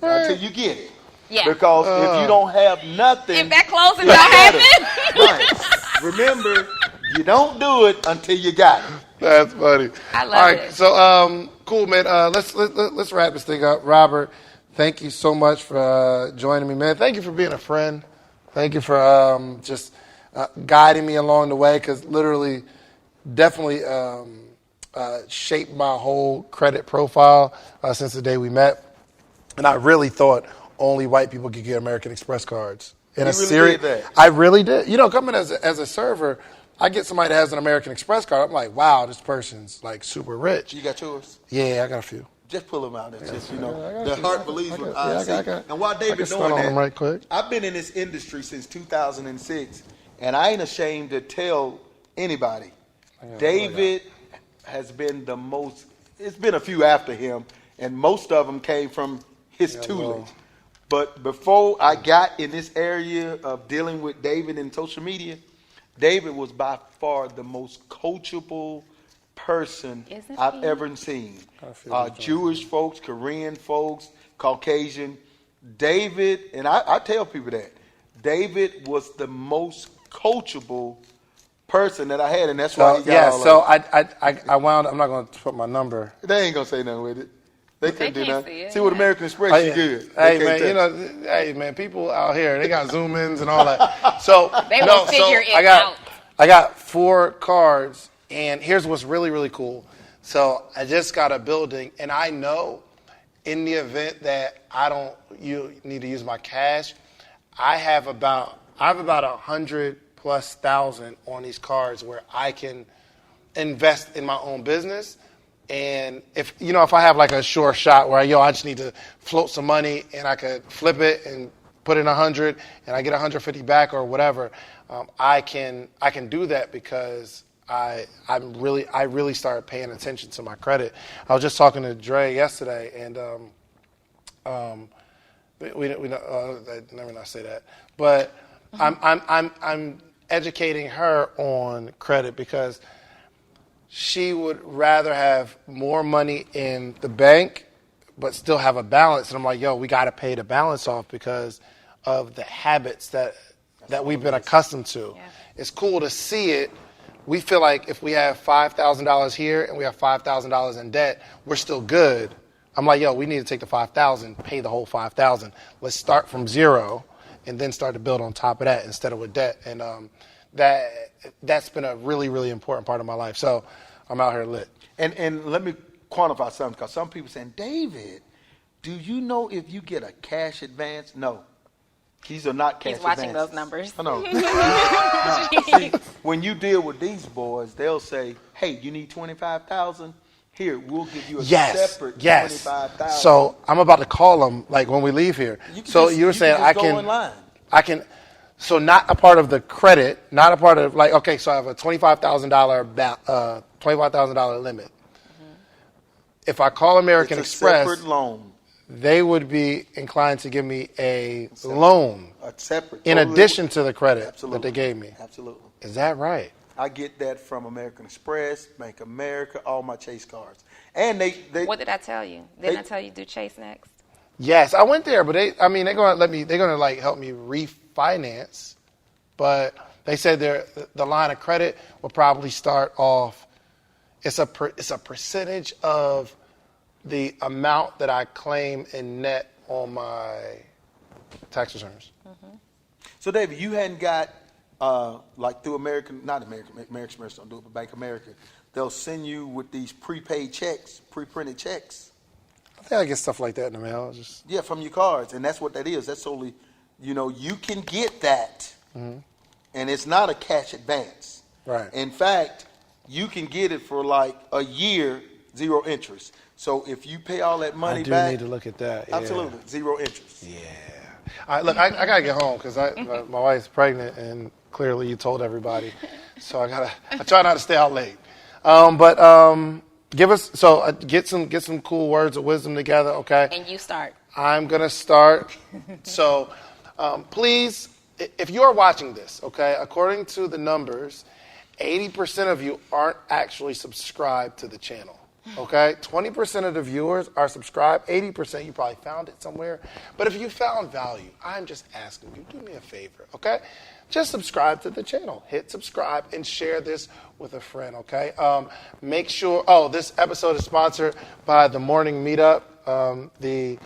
Until you get it. Yeah. Because if you don't have nothing. If that closing don't happen. Right. Remember, you don't do it until you got it. That's funny. I love it. All right, it. So cool, man. Let's wrap this thing up. Robert, thank you so much for joining me, man. Thank you for being a friend. Thank you for just guiding me along the way, because literally, definitely shaped my whole credit profile since the day we met. And I really thought only white people could get American Express cards. I really did. Coming as a server, I get somebody that has an American Express card. I'm like, wow, this person's like super rich. You got yours? Yeah, I got a few. Just pull them out. It's just, the heart believes what I see. And while David's doing that, right quick. I've been in this industry since 2006, and I ain't ashamed to tell anybody. David has been the most, it's been a few after him, and most of them came from his tutelage. But before I got in this area of dealing with David in social media, David was by far the most coachable person I've ever seen. Jewish folks, Korean folks, Caucasian. David, and I tell people that, David was the most coachable person that I had, and that's why he got I wound, I'm not going to put my number. They ain't going to say nothing with it. They couldn't do nothing. See, with American Express, you good. Hey, man, people out here, they got zoom-ins and all that. So they will figure it out. I got 4 cards, and here's what's really, really cool. So I just got a building, and I know in the event that you need to use my cash, I have about 100,000+ on these cards where I can invest in my own business. And if I have like a sure shot where I just need to float some money and I could flip it and put in 100 and I get 150 back or whatever, I can do that because I really started paying attention to my credit. I was just talking to Dre yesterday, and we never not say that, but I'm educating her on credit because she would rather have more money in the bank but still have a balance. And I'm like, we got to pay the balance off because of the habits that we've been accustomed to. Yeah. It's cool to see it. We feel like if we have $5,000 here and we have $5,000 in debt, we're still good. I'm like, we need to take the $5,000, pay the whole $5,000. Let's start from zero and then start to build on top of that instead of with debt. And that's been a really, really important part of my life. So I'm out here lit. And let me quantify something, because some people saying, David, do you know if you get a cash advance? No. These are not cash advances. He's watching those numbers. I know. See, when you deal with these boys, they'll say, hey, you need $25,000? Here, we'll give you a separate $25,000. So I'm about to call them like when we leave here. You were saying I can. So not a part of the credit, not a part of so I have a $25,000 limit. Mm-hmm. If I call American Express, separate loan. They would be inclined to give me a loan, in addition to the credit that they gave me. Absolutely. Is that right? I get that from American Express, Bank of America, all my Chase cards. And they what did I tell you? Didn't I tell you do Chase next? Yes, I went there, but they're gonna like help me refinance, but they said the line of credit will probably start off. It's a percentage of the amount that I claim in net on my tax returns. Mm-hmm. So, David, you hadn't got like through American Express don't do it, but Bank of America, they'll send you with these prepaid checks, pre-printed checks. I think I get stuff like that in the mail. Yeah, from your cards, and that's what that is. That's only, you can get that, and it's not a cash advance. Right. In fact, you can get it for like a year, 0 interest. So if you pay all that money back, I do need to look at that. Yeah. Absolutely, 0 interest. Yeah. All right, look, I gotta get home because my wife's pregnant, and clearly you told everybody, so I try not to stay out late. Get some cool words of wisdom together, okay? And you start. I'm gonna start. So, please, if you are watching this, okay, according to the numbers, 80% of you aren't actually subscribed to the channel. Okay, 20% of the viewers are subscribed. 80% you probably found it somewhere. But if you found value, I'm just asking you, do me a favor, okay? Just subscribe to the channel. Hit subscribe and share this with a friend, okay? Make sure, this episode is sponsored by the Morning Meetup, the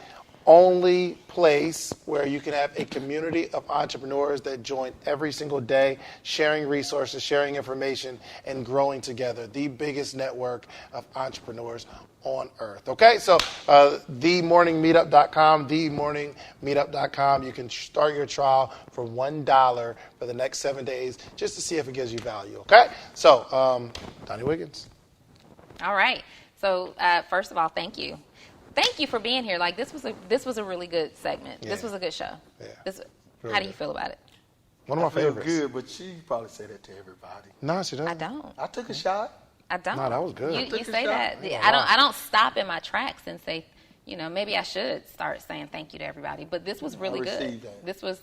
only place where you can have a community of entrepreneurs that join every single day, sharing resources, sharing information, and growing together. The biggest network of entrepreneurs on earth. Okay, so themorningmeetup.com, you can start your trial for $1 for the next 7 days just to see if it gives you value. Okay, so Donnie Wiggins. All right. So first of all, thank you. Thank you for being here. Like this was a really good segment. Yeah. This was a good show. Yeah. How do you feel about it? One of my favorites. Good, but she probably say that to everybody. No, she doesn't. I don't. I took a shot. I don't. No, that was good. You say that. I don't stop in my tracks and say, maybe I should start saying thank you to everybody. But this was really good. This was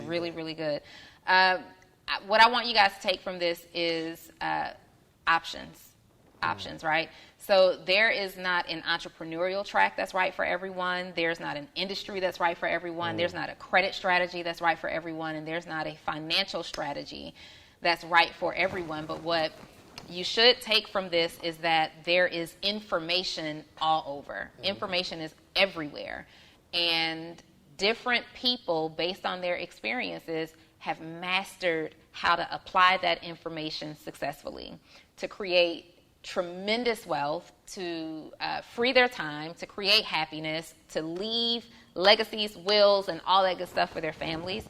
really, really good. What I want you guys to take from this is options. Options, right? So there is not an entrepreneurial track that's right for everyone. There's not an industry that's right for everyone. There's not a credit strategy that's right for everyone. And there's not a financial strategy that's right for everyone. But what you should take from this is that there is information all over. Information is everywhere. And different people, based on their experiences, have mastered how to apply that information successfully to create tremendous wealth, to free their time, to create happiness, to leave legacies, wills, and all that good stuff for their families.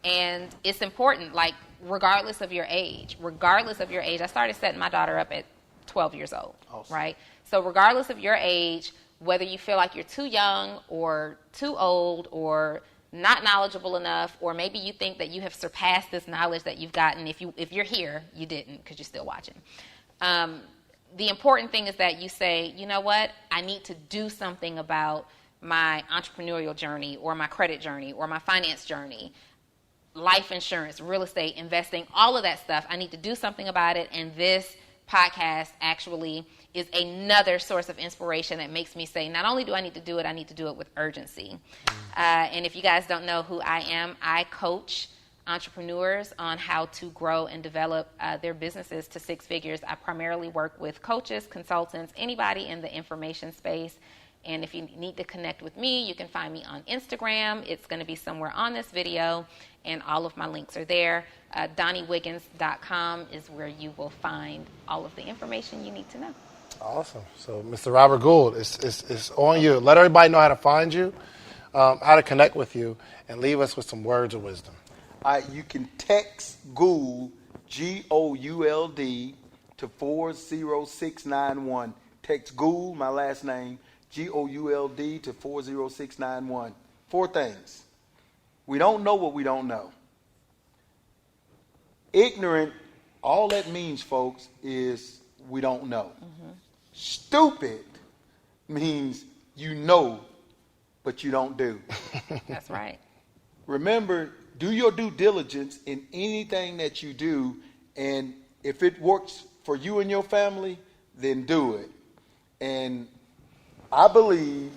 And it's important, like, regardless of your age, I started setting my daughter up at 12 years old, awesome. Right? So regardless of your age, whether you feel like you're too young or too old or not knowledgeable enough, or maybe you think that you have surpassed this knowledge that you've gotten. If you're here, you didn't because you're still watching. The important thing is that you say, you know what, I need to do something about my entrepreneurial journey or my credit journey or my finance journey, life insurance, real estate, investing, all of that stuff. I need to do something about it. And this podcast actually is another source of inspiration that makes me say, not only do I need to do it, I need to do it with urgency. And if you guys don't know who I am, I coach entrepreneurs on how to grow and develop their businesses to 6 figures. I primarily work with coaches, consultants, anybody in the information space. And if you need to connect with me, you can find me on Instagram. It's going to be somewhere on this video, and all of my links are there. DonnieWiggins.com is where you will find all of the information you need to know. Awesome. So, Mr. Robert Gould, it's on you. Let everybody know how to find you, how to connect with you, and leave us with some words of wisdom. You can text Gould, Gould, to 40691. Text Gould, my last name, Gould, to 40691. 4 things. We don't know what we don't know. Ignorant, all that means, folks, is we don't know. Mm-hmm. Stupid means you know, but you don't do. That's right. Remember, do your due diligence in anything that you do, and if it works for you and your family, then do it. And I believe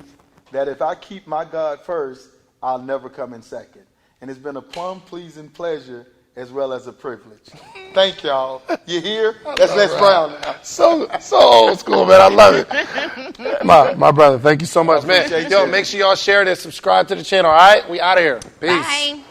that if I keep my God first, I'll never come in second. And it's been a plum-pleasing pleasure as well as a privilege. Thank y'all. You hear? That's Les Brown now. So old school, man. I love it. My brother, thank you so much, man. appreciate Yo, you. make sure y'all share this, subscribe to the channel, all right? We out of here. Peace. Bye.